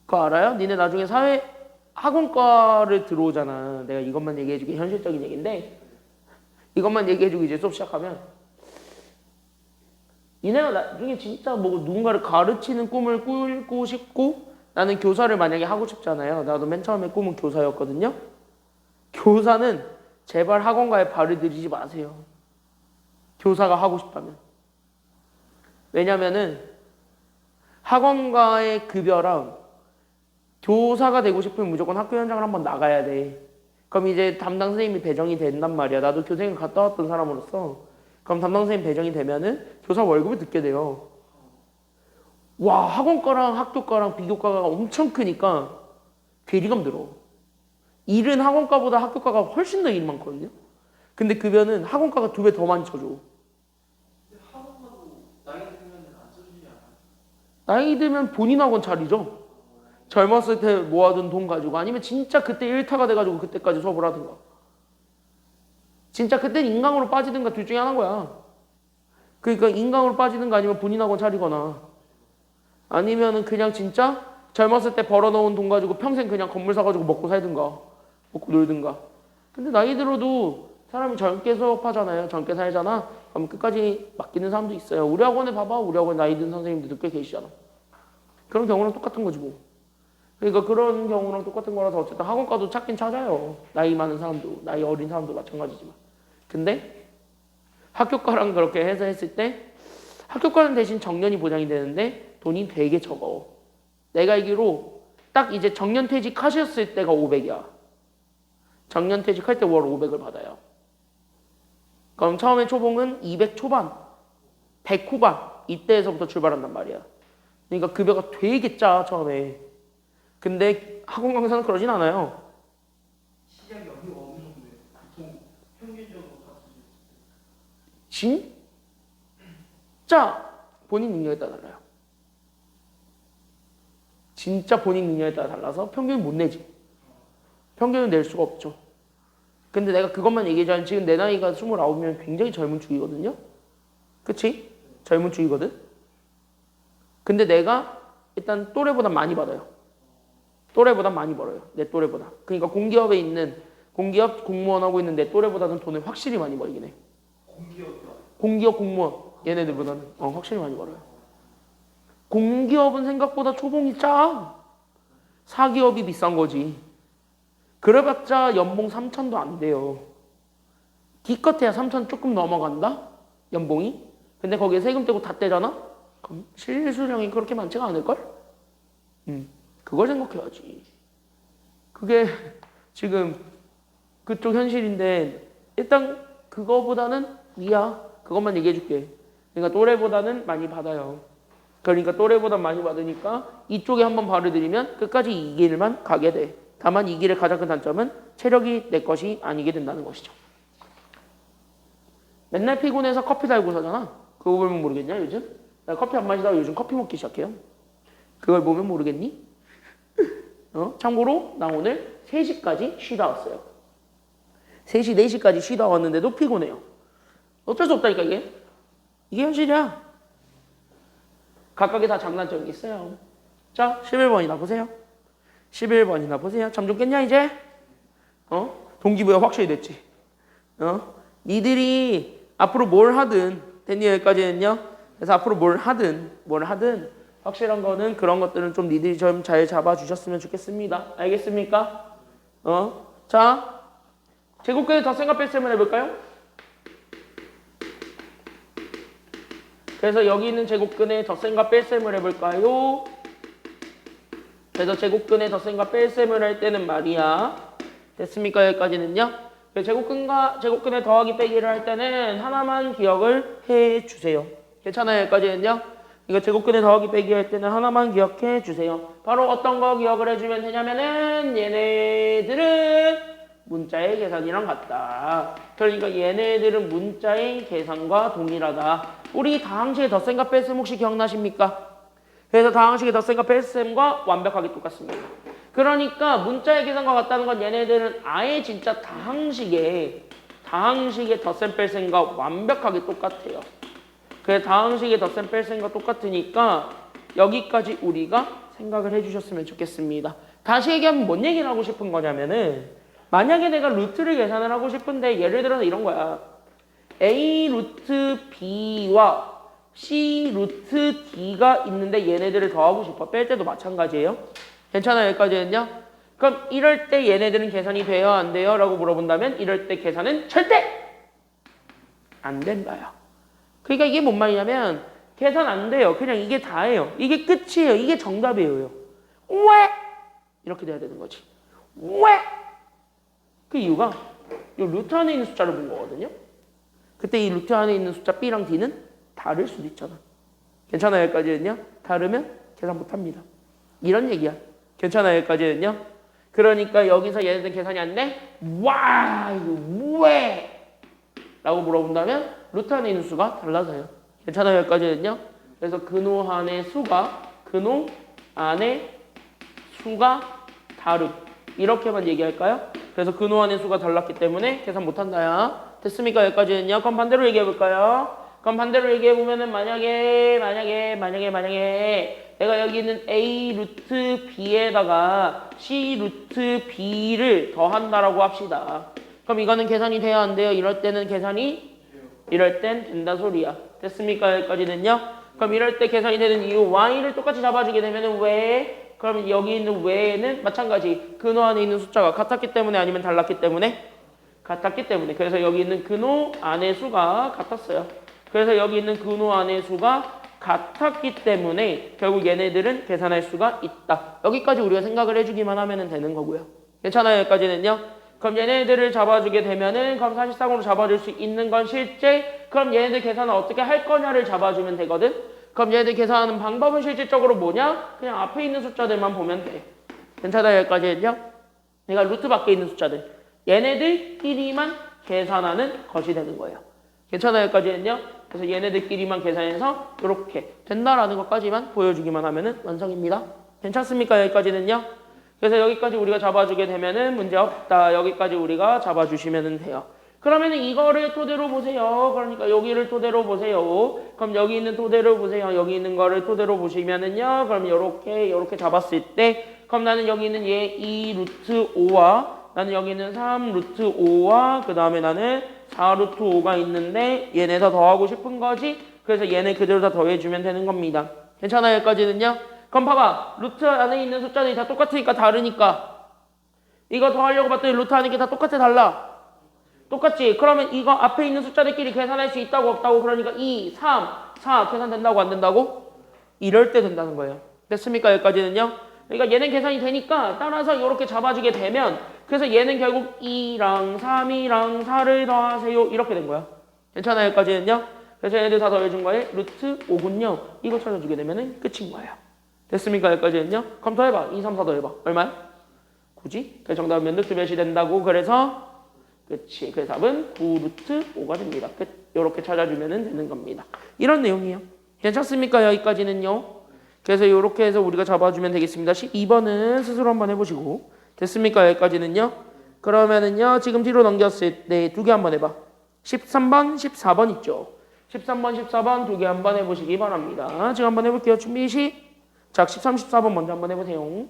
그거 알아요? 니네 나중에 학원과를 들어오잖아. 내가 이것만 얘기해주기 현실적인 얘기인데 이것만 얘기해주고 이제 수업 시작하면 니네가 나중에 진짜 뭐 누군가를 가르치는 꿈을 꾸고 싶고 나는 교사를 만약에 하고 싶잖아요. 나도 맨 처음에 꿈은 교사였거든요. 교사는 제발 학원과에 발을 들이지 마세요. 교사가 하고 싶다면. 왜냐면은 학원과의 급여랑 교사가 되고 싶으면 무조건 학교 현장을 한번 나가야 돼. 그럼 이제 담당 선생님이 배정이 된단 말이야. 나도 교생을 갔다 왔던 사람으로서 그럼 담당 선생님 배정이 되면은 교사 월급을 듣게 돼요. 와, 학원과랑 학교과랑 비교과가 엄청 크니까 괴리감 들어. 일은 학원과보다 학교과가 훨씬 더 일이 많거든요. 근데 급여는 학원과가 2배 더 많이 쳐줘. 근데 학원가도 나이 들면 안 써주지 않아요? 나이 들면 본인 학원 차리죠. 젊었을 때 모아둔 돈 가지고 아니면 진짜 그때 일타가 돼가지고 그때까지 수업을 하든가. 진짜 그때는 인강으로 빠지든가 둘 중에 하나인 거야. 그러니까 인강으로 빠지든가 아니면 본인 학원 차리거나 아니면은 그냥 진짜 젊었을 때 벌어놓은 돈 가지고 평생 그냥 건물 사가지고 먹고 살든가 먹고 놀든가. 근데 나이 들어도 사람이 젊게 수업하잖아요. 젊게 살잖아. 그럼 끝까지 맡기는 사람도 있어요. 우리 학원에 봐봐. 우리 학원에 나이 든 선생님들도 꽤 계시잖아. 그런 경우랑 똑같은 거지 뭐. 그러니까 그런 경우랑 똑같은 거라서 어쨌든 학원과도 찾긴 찾아요. 나이 많은 사람도, 나이 어린 사람도 마찬가지지만. 근데 학교과랑 그렇게 해서 했을 때 학교과는 대신 정년이 보장이 되는데 돈이 되게 적어. 내가 알기로 딱 이제 정년 퇴직하셨을 때가 500이야. 정년 퇴직할 때 월 500을 받아요. 그럼 처음에 초봉은 200 초반, 100 후반 이때에서부터 출발한단 말이야. 그러니까 급여가 되게 짜 처음에. 근데 학원 강사는 그러진 않아요. 시작이 어느 정도예요? 보통 평균적으로 같은 진짜 본인 능력에 따라 달라요. 진짜 본인 능력에 따라 달라서 평균은 못 내지. 평균은 낼 수가 없죠. 근데 내가 그것만 얘기하자면 지금 내 나이가 29이면 굉장히 젊은 축이거든요. 그치? 젊은 축이거든. 근데 내가 일단 또래보다 많이 받아요. 또래보다 많이 벌어요. 내 또래보다. 그러니까 공기업 공무원 하고 있는 내 또래보다는 돈을 확실히 많이 벌긴 해. 공기업 공무원 얘네들보다는 확실히 많이 벌어요. 공기업은 생각보다 초봉이 짜. 사기업이 비싼 거지. 그래봤자 연봉 3천도 안 돼요. 기껏해야 3천 조금 넘어간다? 연봉이? 근데 거기에 세금 떼고 다 떼잖아? 그럼 실수령이 그렇게 많지가 않을걸? 그걸 생각해야지. 그게 지금 그쪽 현실인데 일단 그거보다는 위야. 그것만 얘기해줄게. 그러니까 또래보다는 많이 받아요. 그러니까 또래보다 많이 받으니까 이쪽에 한번 발을 들이면 끝까지 이 길만 가게 돼. 다만 이 길의 가장 큰 단점은 체력이 내 것이 아니게 된다는 것이죠. 맨날 피곤해서 커피 달고 사잖아. 그거 보면 모르겠냐 요즘? 나 커피 안 마시다가 요즘 커피 먹기 시작해요. 그걸 보면 모르겠니? 참고로 나 오늘 3시까지 쉬다 왔어요. 3시, 4시까지 쉬다 왔는데도 피곤해요. 어쩔 수 없다니까 이게. 이게 현실이야. 각각의 다 장단점이 있어요. 자, 11번이나 보세요. 11번이나 보세요. 참 좋겠냐 이제? 동기부여 확실히 됐지. 니들이 앞으로 뭘 하든 됐니 여기까지는요? 그래서 앞으로 뭘 하든 확실한 거는 그런 것들은 좀 니들이 좀 잘 잡아주셨으면 좋겠습니다. 알겠습니까? 자, 제곱근의 덧셈과 뺄셈을 해볼까요? 그래서 여기 있는 제곱근의 덧셈과 뺄셈을 해볼까요? 그래서 제곱근의 덧셈과 뺄셈을 할 때는 말이야. 됐습니까? 여기까지는요? 제곱근의 더하기 빼기를 할 때는 하나만 기억을 해주세요. 괜찮아요? 여기까지는요? 이거 제곱근의 더하기 빼기 할 때는 하나만 기억해 주세요. 바로 어떤 거 기억을 해주면 되냐면은 얘네들은 문자의 계산이랑 같다. 그러니까 얘네들은 문자의 계산과 동일하다. 우리 다항식의 덧셈과 뺄셈 혹시 기억나십니까? 그래서 다항식의 덧셈과 뺄셈과 완벽하게 똑같습니다. 그러니까 문자의 계산과 같다는 건 얘네들은 아예 진짜 다항식의 덧셈 뺄셈과 완벽하게 똑같아요. 그래서 다항식의 덧셈 뺄셈과 똑같으니까 여기까지 우리가 생각을 해주셨으면 좋겠습니다. 다시 얘기하면 뭔 얘기를 하고 싶은 거냐면은 만약에 내가 루트를 계산을 하고 싶은데 예를 들어서 이런 거야. A 루트 B와 C 루트 D가 있는데 얘네들을 더하고 싶어. 뺄 때도 마찬가지예요. 괜찮아요? 여기까지는요? 그럼 이럴 때 얘네들은 계산이 돼요? 안 돼요? 라고 물어본다면 이럴 때 계산은 절대 안 된다요. 그러니까 이게 뭔 말이냐면 계산 안 돼요. 그냥 이게 다예요. 이게 끝이에요. 이게 정답이에요. 왜? 이렇게 돼야 되는 거지. 왜? 그 이유가 이 루트 안에 있는 숫자를 본 거거든요. 그때 이 루트 안에 있는 숫자 B랑 D는 다를 수도 있잖아. 괜찮아요? 여기까지는요? 다르면 계산 못합니다. 이런 얘기야. 괜찮아요? 여기까지는요? 그러니까 여기서 얘네들 계산이 안 돼? 와 이거 왜? 라고 물어본다면 루트 안에 있는 수가 달라져요. 괜찮아요? 여기까지는요? 그래서 근호 안의 수가 다르. 이렇게만 얘기할까요? 그래서 근호 안의 수가 달랐기 때문에 계산 못한다야. 됐습니까? 여기까지는요? 그럼 반대로 얘기해볼까요? 그럼 반대로 얘기해보면은 만약에 내가 여기 있는 A 루트 B에다가 C 루트 B를 더한다라고 합시다. 그럼 이거는 계산이 돼야 안 돼요? 이럴 땐 된다 소리야. 됐습니까? 여기까지는요? 그럼 이럴 때 계산이 되는 이유 Y를 똑같이 잡아주게 되면은 왜? 그럼 여기 있는 왜는 마찬가지 근호 안에 있는 숫자가 같았기 때문에 아니면 달랐기 때문에? 같았기 때문에. 그래서 여기 있는 근호 안의 수가 같았어요. 그래서 여기 있는 근호 안의 수가 같았기 때문에 결국 얘네들은 계산할 수가 있다. 여기까지 우리가 생각을 해주기만 하면 되는 거고요. 괜찮아요? 여기까지는요? 그럼 얘네들을 잡아주게 되면은 그럼 사실상으로 잡아줄 수 있는 건 실제 그럼 얘네들 계산을 어떻게 할 거냐를 잡아주면 되거든. 그럼 얘네들 계산하는 방법은 실질적으로 뭐냐? 그냥 앞에 있는 숫자들만 보면 돼. 괜찮아요? 여기까지는요? 그러니까 루트 밖에 있는 숫자들 얘네들끼리만 계산하는 것이 되는 거예요. 괜찮아요? 여기까지는요? 그래서 얘네들끼리만 계산해서 이렇게 된다라는 것까지만 보여주기만 하면은 완성입니다. 괜찮습니까? 여기까지는요? 그래서 여기까지 우리가 잡아주게 되면은 문제 없다. 여기까지 우리가 잡아주시면 돼요. 그러면은 이거를 토대로 보세요. 그러니까 여기를 토대로 보세요. 그럼 여기 있는 토대로 보세요. 여기 있는 거를 토대로 보시면은요. 그럼 요렇게 잡았을 때 그럼 나는 여기 있는 얘 2 루트 5와 나는 여기 있는 3 루트 5와 그 다음에 나는 4 루트 5가 있는데 얘네 다 더하고 싶은 거지. 그래서 얘네 그대로 다 더해주면 되는 겁니다. 괜찮아요? 여기까지는요? 그럼 봐봐. 루트 안에 있는 숫자들이 다 똑같으니까 다르니까 이거 더하려고 봤더니 루트 안에 게 다 똑같아 달라. 똑같지? 그러면 이거 앞에 있는 숫자들끼리 계산할 수 있다고 없다고 그러니까 2, 3, 4 계산된다고 안 된다고? 이럴 때 된다는 거예요. 됐습니까? 여기까지는요? 그러니까 얘는 계산이 되니까 따라서 이렇게 잡아주게 되면 그래서 얘는 결국 2랑 3이랑 4를 더하세요. 이렇게 된 거야. 괜찮아요? 여기까지는요? 그래서 얘네들 다 더해준 거에 루트 5군요. 이거 찾아주게 되면 끝인 거예요. 됐습니까? 여기까지는요? 그럼 더해봐. 2, 3, 4 더해봐. 얼마야? 9지? 그래서 정답은 몇 루트 몇이 된다고? 그래서 그치. 그래서 답은 9 루트 5가 됩니다. 끝. 이렇게 찾아주면 되는 겁니다. 이런 내용이에요. 괜찮습니까? 여기까지는요? 그래서 이렇게 해서 우리가 잡아주면 되겠습니다. 12번은 스스로 한번 해보시고 됐습니까? 여기까지는요? 그러면은요, 지금 뒤로 넘겼을 때 두 개 한번 해봐. 13번, 14번 있죠. 13번, 14번 두 개 한번 해보시기 바랍니다. 지금 한번 해볼게요. 준비 시작. 13, 14번 먼저 한번 해보세요.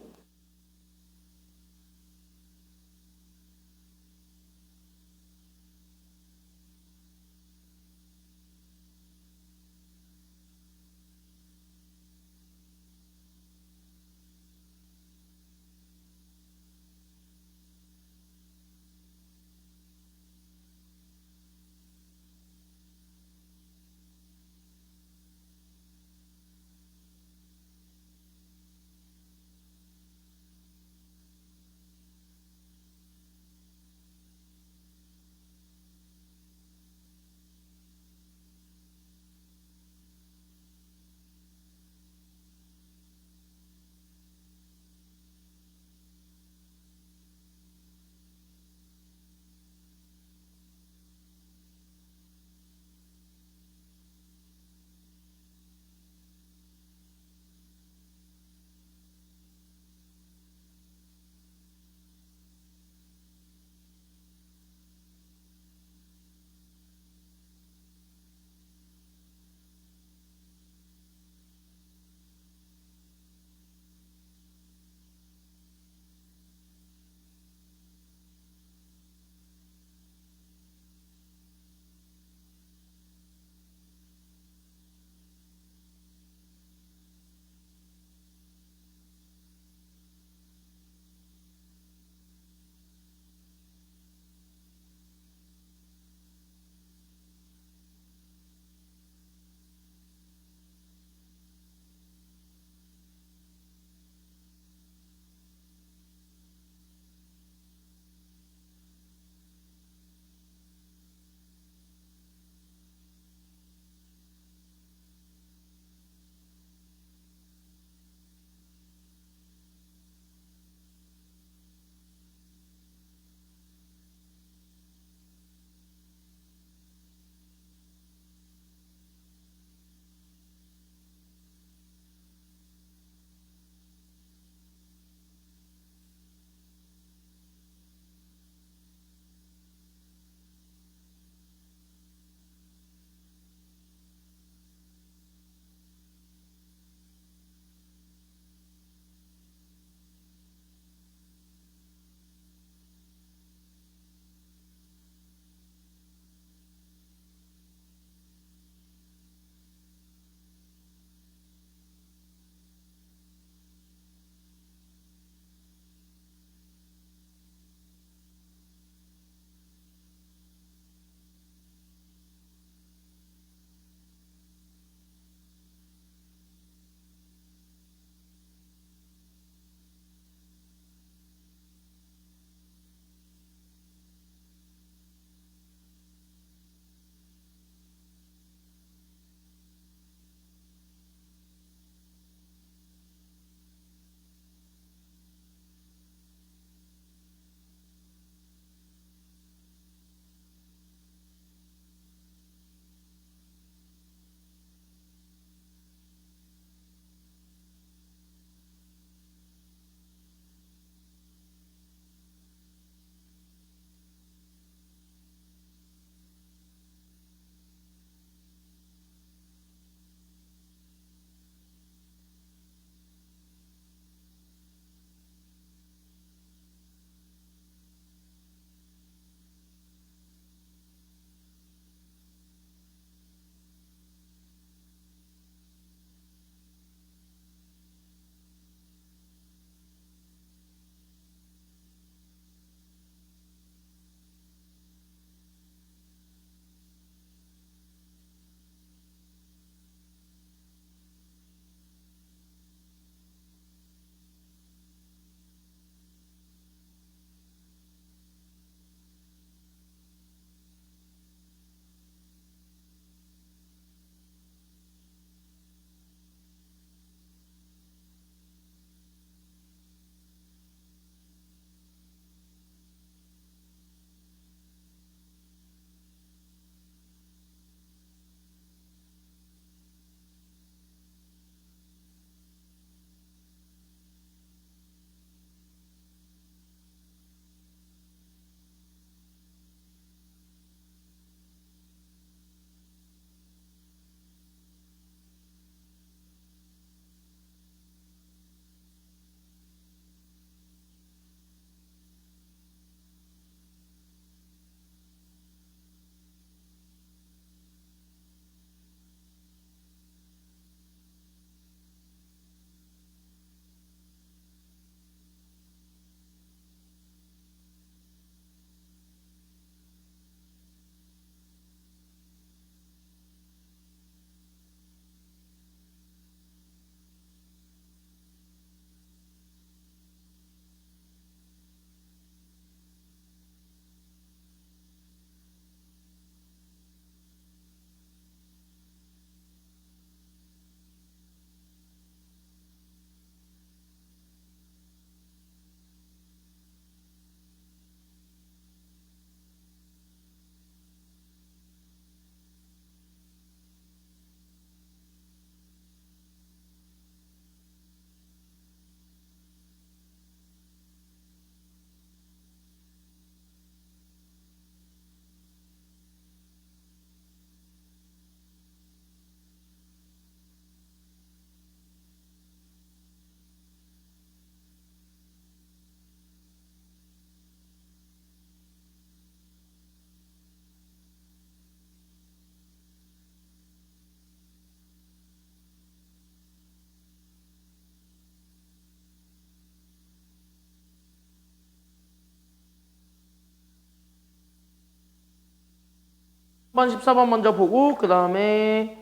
13번, 14번 먼저 보고 그 다음에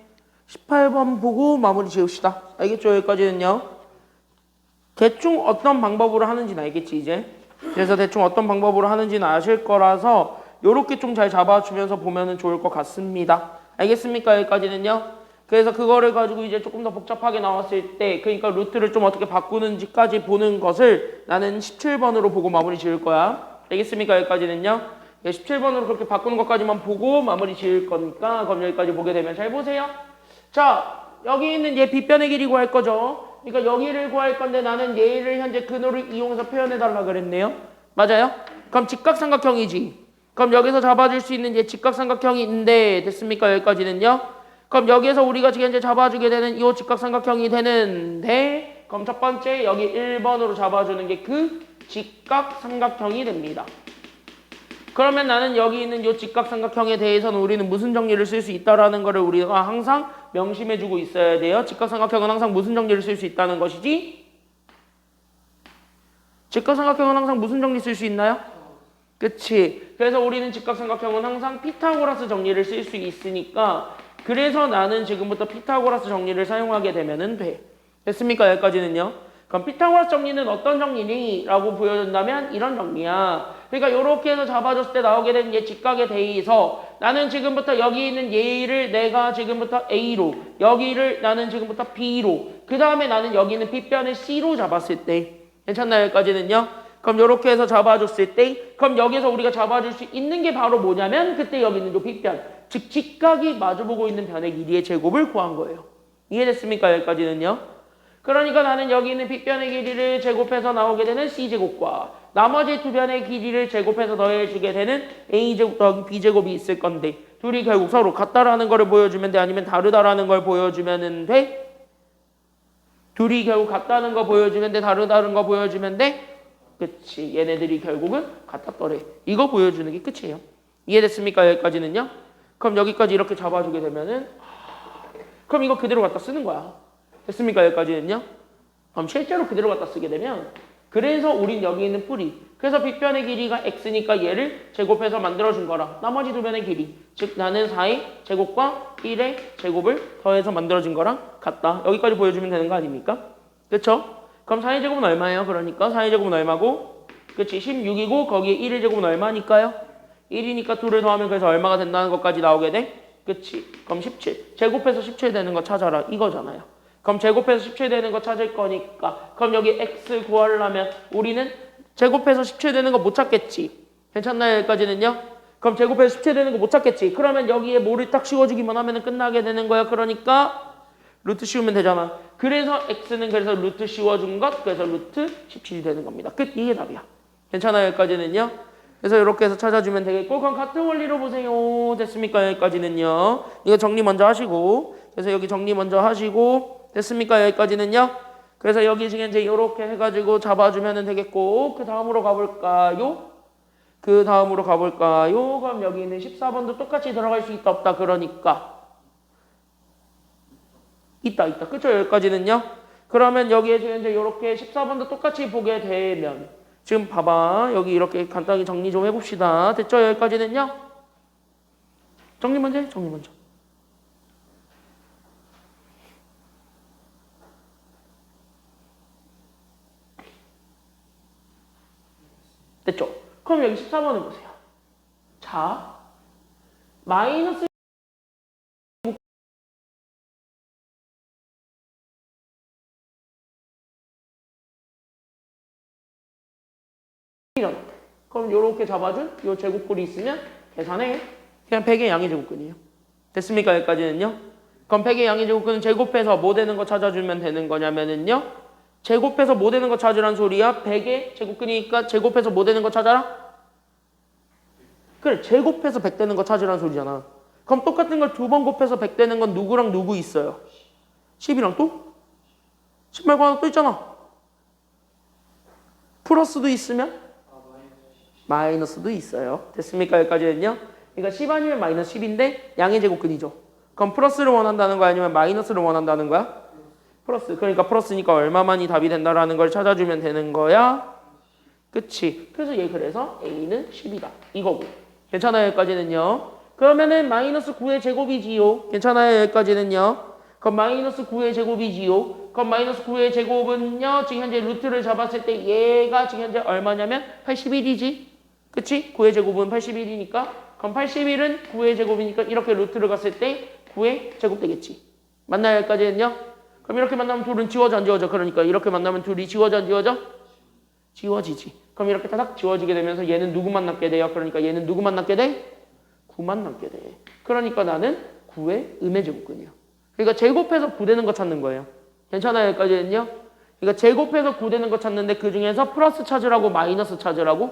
18번 보고 마무리 지읍시다. 알겠죠? 여기까지는요. 대충 어떤 방법으로 하는지는 알겠지 이제. 그래서 대충 어떤 방법으로 하는지는 아실 거라서 요렇게 좀 잘 잡아주면서 보면은 좋을 것 같습니다. 알겠습니까? 여기까지는요. 그래서 그거를 가지고 이제 조금 더 복잡하게 나왔을 때 그러니까 루트를 좀 어떻게 바꾸는지까지 보는 것을 나는 17번으로 보고 마무리 지을 거야. 알겠습니까? 여기까지는요. 17번으로 그렇게 바꾸는 것까지만 보고 마무리 지을 거니까 그럼 여기까지 보게 되면 잘 보세요. 자, 여기 있는 얘 빗변의 길이 구할 거죠. 그러니까 여기를 구할 건데 나는 얘를 현재 근호를 이용해서 표현해 달라 그랬네요. 맞아요? 그럼 직각삼각형이지. 그럼 여기서 잡아줄 수 있는 얘 직각삼각형인데 됐습니까? 여기까지는요. 그럼 여기에서 우리가 지금 현재 잡아주게 되는 이 직각삼각형이 되는데 그럼 첫 번째 여기 1번으로 잡아주는 게 그 직각삼각형이 됩니다. 그러면 나는 여기 있는 이 직각삼각형에 대해서는 우리는 무슨 정리를 쓸 수 있다라는 것을 우리가 항상 명심해주고 있어야 돼요. 직각삼각형은 항상 무슨 정리를 쓸 수 있다는 것이지? 직각삼각형은 항상 무슨 정리 쓸 수 있나요? 그치. 그래서 우리는 직각삼각형은 항상 피타고라스 정리를 쓸 수 있으니까 그래서 나는 지금부터 피타고라스 정리를 사용하게 되면은 돼. 됐습니까? 여기까지는요. 그럼 피타고라스 정리는 어떤 정리니? 라고 보여준다면 이런 정리야. 그러니까 이렇게 해서 잡아줬을 때 나오게 되는 얘 직각에 대해서 나는 지금부터 여기 있는 얘를 내가 지금부터 A로 여기를 나는 지금부터 B로 그 다음에 나는 여기 있는 B변을 C로 잡았을 때 괜찮나요? 여기까지는요. 그럼 이렇게 해서 잡아줬을 때 그럼 여기서 우리가 잡아줄 수 있는 게 바로 뭐냐면 그때 여기 있는 요 B변 즉 직각이 마주보고 있는 변의 길이의 제곱을 구한 거예요. 이해됐습니까? 여기까지는요. 그러니까 나는 여기 있는 B변의 길이를 제곱해서 나오게 되는 C제곱과 나머지 두 변의 길이를 제곱해서 더해주게 되는 A제곱 더하기 B제곱이 있을 건데 둘이 결국 서로 같다라는 걸 보여주면 돼? 아니면 다르다라는 걸 보여주면 돼? 둘이 결국 같다는 거 보여주면 돼? 다르다는 거 보여주면 돼? 그치. 얘네들이 결국은 같았더래. 이거 보여주는 게 끝이에요. 이해됐습니까? 여기까지는요? 그럼 여기까지 이렇게 잡아주게 되면은 그럼 이거 그대로 갖다 쓰는 거야. 됐습니까? 여기까지는요? 그럼 실제로 그대로 갖다 쓰게 되면 그래서 우린 여기 있는 뿌리 그래서 빗변의 길이가 x니까 얘를 제곱해서 만들어준 거라 나머지 두 변의 길이 즉 나는 4의 제곱과 1의 제곱을 더해서 만들어진 거랑 같다. 여기까지 보여주면 되는 거 아닙니까? 그쵸? 그럼 4의 제곱은 얼마예요? 그러니까 4의 제곱은 얼마고? 그치? 16이고 거기에 1의 제곱은 얼마니까요? 1이니까 2를 더하면 그래서 얼마가 된다는 것까지 나오게 돼? 그치? 그럼 17 제곱해서 17 되는 거 찾아라 이거잖아요. 그럼 제곱해서 17 되는 거 찾을 거니까 그럼 여기 x 구하려면 우리는 제곱해서 17 되는 거 못 찾겠지. 괜찮나요? 여기까지는요? 그럼 제곱해서 17 되는 거 못 찾겠지. 그러면 여기에 뭐를 딱 씌워주기만 하면 끝나게 되는 거야. 그러니까 루트 씌우면 되잖아. 그래서 x는 그래서 루트 씌워준 것 그래서 루트 17이 되는 겁니다. 끝. 이게 답이야. 괜찮아요? 여기까지는요? 그래서 이렇게 해서 찾아주면 되겠고 그럼 같은 원리로 보세요. 됐습니까? 여기까지는요. 이거 정리 먼저 하시고 그래서 여기 정리 먼저 하시고 됐습니까? 여기까지는요. 그래서 여기 지금 이제 이렇게 해가지고 잡아주면 되겠고 그 다음으로 가볼까요? 그럼 여기 있는 14번도 똑같이 들어갈 수 있다 없다 그러니까 있다. 그쵸? 여기까지는요. 그러면 여기에 지금 이제 이렇게 14번도 똑같이 보게 되면 지금 봐봐 여기 이렇게 간단하게 정리 좀 해봅시다. 됐죠? 여기까지는요. 정리 먼저 해. 됐죠? 그럼 여기 14번을 보세요. 자, 마이너스 그럼 이렇게 잡아준 이 제곱꼴이 있으면 계산해. 그냥 100의 양의 제곱근이에요. 됐습니까? 여기까지는요. 그럼 100의 양의 제곱근은 제곱해서 뭐 되는 거 찾아주면 되는 거냐면은요. 제곱해서 뭐 되는 거 찾으란 소리야? 100의 제곱근이니까 제곱해서 뭐 되는 거 찾아라? 그래, 제곱해서 100 되는 거 찾으란 소리잖아. 그럼 똑같은 걸 두 번 곱해서 100 되는 건 누구랑 누구 있어요? 10이랑 또? 10 말고 하나 또 있잖아. 플러스도 있으면 마이너스도 있어요. 됐습니까? 여기까지는요. 그러니까 10 아니면 마이너스 10인데 양의 제곱근이죠. 그럼 플러스를 원한다는 거야? 아니면 마이너스를 원한다는 거야? 플러스. 그러니까 플러스니까 얼마만이 답이 된다라는 걸 찾아주면 되는 거야. 그치? 그래서 그래서 A는 10이다. 이거고. 괜찮아요? 여기까지는요. 그 그러면은 마이너스 9의 제곱이지요. 괜찮아요, 여기까지는요. 그럼 마이너스 9의 제곱이지요. 그럼 마이너스 9의 제곱은요, 지금 현재 루트를 잡았을 때 얘가 지금 현재 얼마냐면 81이지. 그치? 9의 제곱은 81이니까. 그럼 81은 9의 제곱이니까 이렇게 루트를 갔을 때 9의 제곱 되겠지. 맞나요, 여기까지는요? 그럼 이렇게 만나면 둘은 지워져 안 지워져? 그러니까 이렇게 만나면 둘이 지워져 안 지워져? 지워지지. 그럼 이렇게 따닥 지워지게 되면서 얘는 누구만 남게 돼요? 그러니까 얘는 누구만 남게 돼? 9만 남게 돼. 그러니까 나는 9의 음의 제곱근이야. 그러니까 제곱해서 9 되는 거 찾는 거예요. 괜찮아요, 여기까지는요? 그러니까 제곱해서 9 되는 거 찾는데 그 중에서 플러스 찾으라고 마이너스 찾으라고?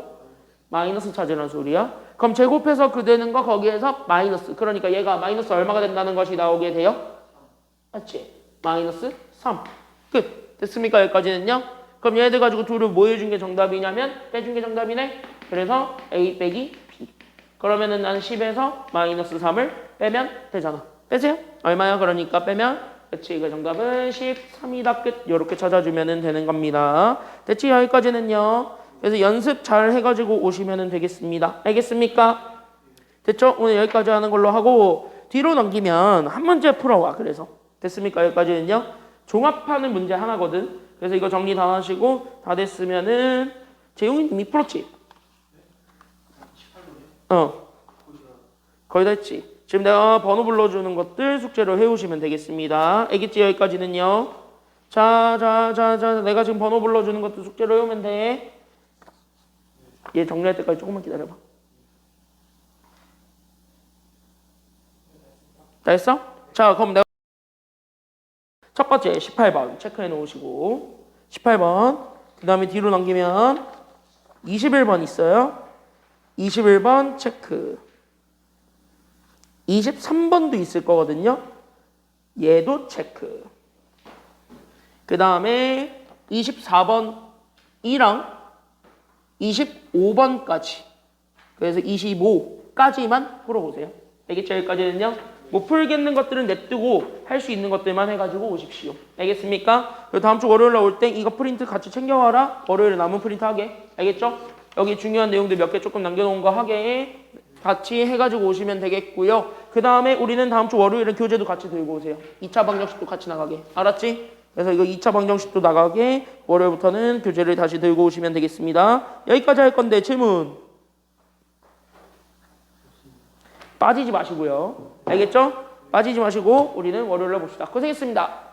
마이너스 찾으라는 소리야. 그럼 제곱해서 9 되는 거 거기에서 마이너스. 그러니까 얘가 마이너스 얼마가 된다는 것이 나오게 돼요? 맞지? 마이너스 3. 끝. 됐습니까? 여기까지는요? 그럼 얘네들 가지고 둘을 뭐 해준 게 정답이냐면 빼준 게 정답이네. 그래서 A 빼기 B. 그러면은 난 10에서 마이너스 3을 빼면 되잖아. 빼세요. 얼마야? 그러니까 빼면 그치. 그 정답은 13이다. 끝. 요렇게 찾아주면 되는 겁니다. 됐지? 여기까지는요. 그래서 연습 잘 해가지고 오시면 되겠습니다. 알겠습니까? 됐죠? 오늘 여기까지 하는 걸로 하고 뒤로 넘기면 한 문제 풀어와. 그래서 됐습니까? 여기까지는요. 종합하는 문제 하나거든. 그래서 이거 정리 다 하시고 다 됐으면은 재용이 이미 풀었지? 거의 다 했지. 지금 내가 번호 불러주는 것들 숙제로 해오시면 되겠습니다. 알겠지? 여기까지는요. 자. 내가 지금 번호 불러주는 것도 숙제로 해오면 돼. 얘 정리할 때까지 조금만 기다려봐. 다 했어? 자, 그럼 내가 첫 번째 18번 체크해 놓으시고 18번 그 다음에 뒤로 넘기면 21번 있어요. 21번 체크. 23번도 있을 거거든요. 얘도 체크. 그 다음에 24번이랑 25번까지. 그래서 25까지만 풀어보세요. 알겠죠? 여기까지는요. 못 풀겠는 것들은 냅두고 할 수 있는 것들만 해가지고 오십시오. 알겠습니까? 그리고 다음 주 월요일에 올 때 이거 프린트 같이 챙겨와라. 월요일에 남은 프린트 하게. 알겠죠? 여기 중요한 내용들 몇 개 조금 남겨놓은 거 하게 같이 해가지고 오시면 되겠고요. 그 다음에 우리는 다음 주 월요일에 교재도 같이 들고 오세요. 2차 방정식도 같이 나가게. 알았지? 그래서 이거 2차 방정식도 나가게 월요일부터는 교재를 다시 들고 오시면 되겠습니다. 여기까지 할 건데 질문. 빠지지 마시고요. 알겠죠? 빠지지 마시고 우리는 월요일에 봅시다. 고생했습니다.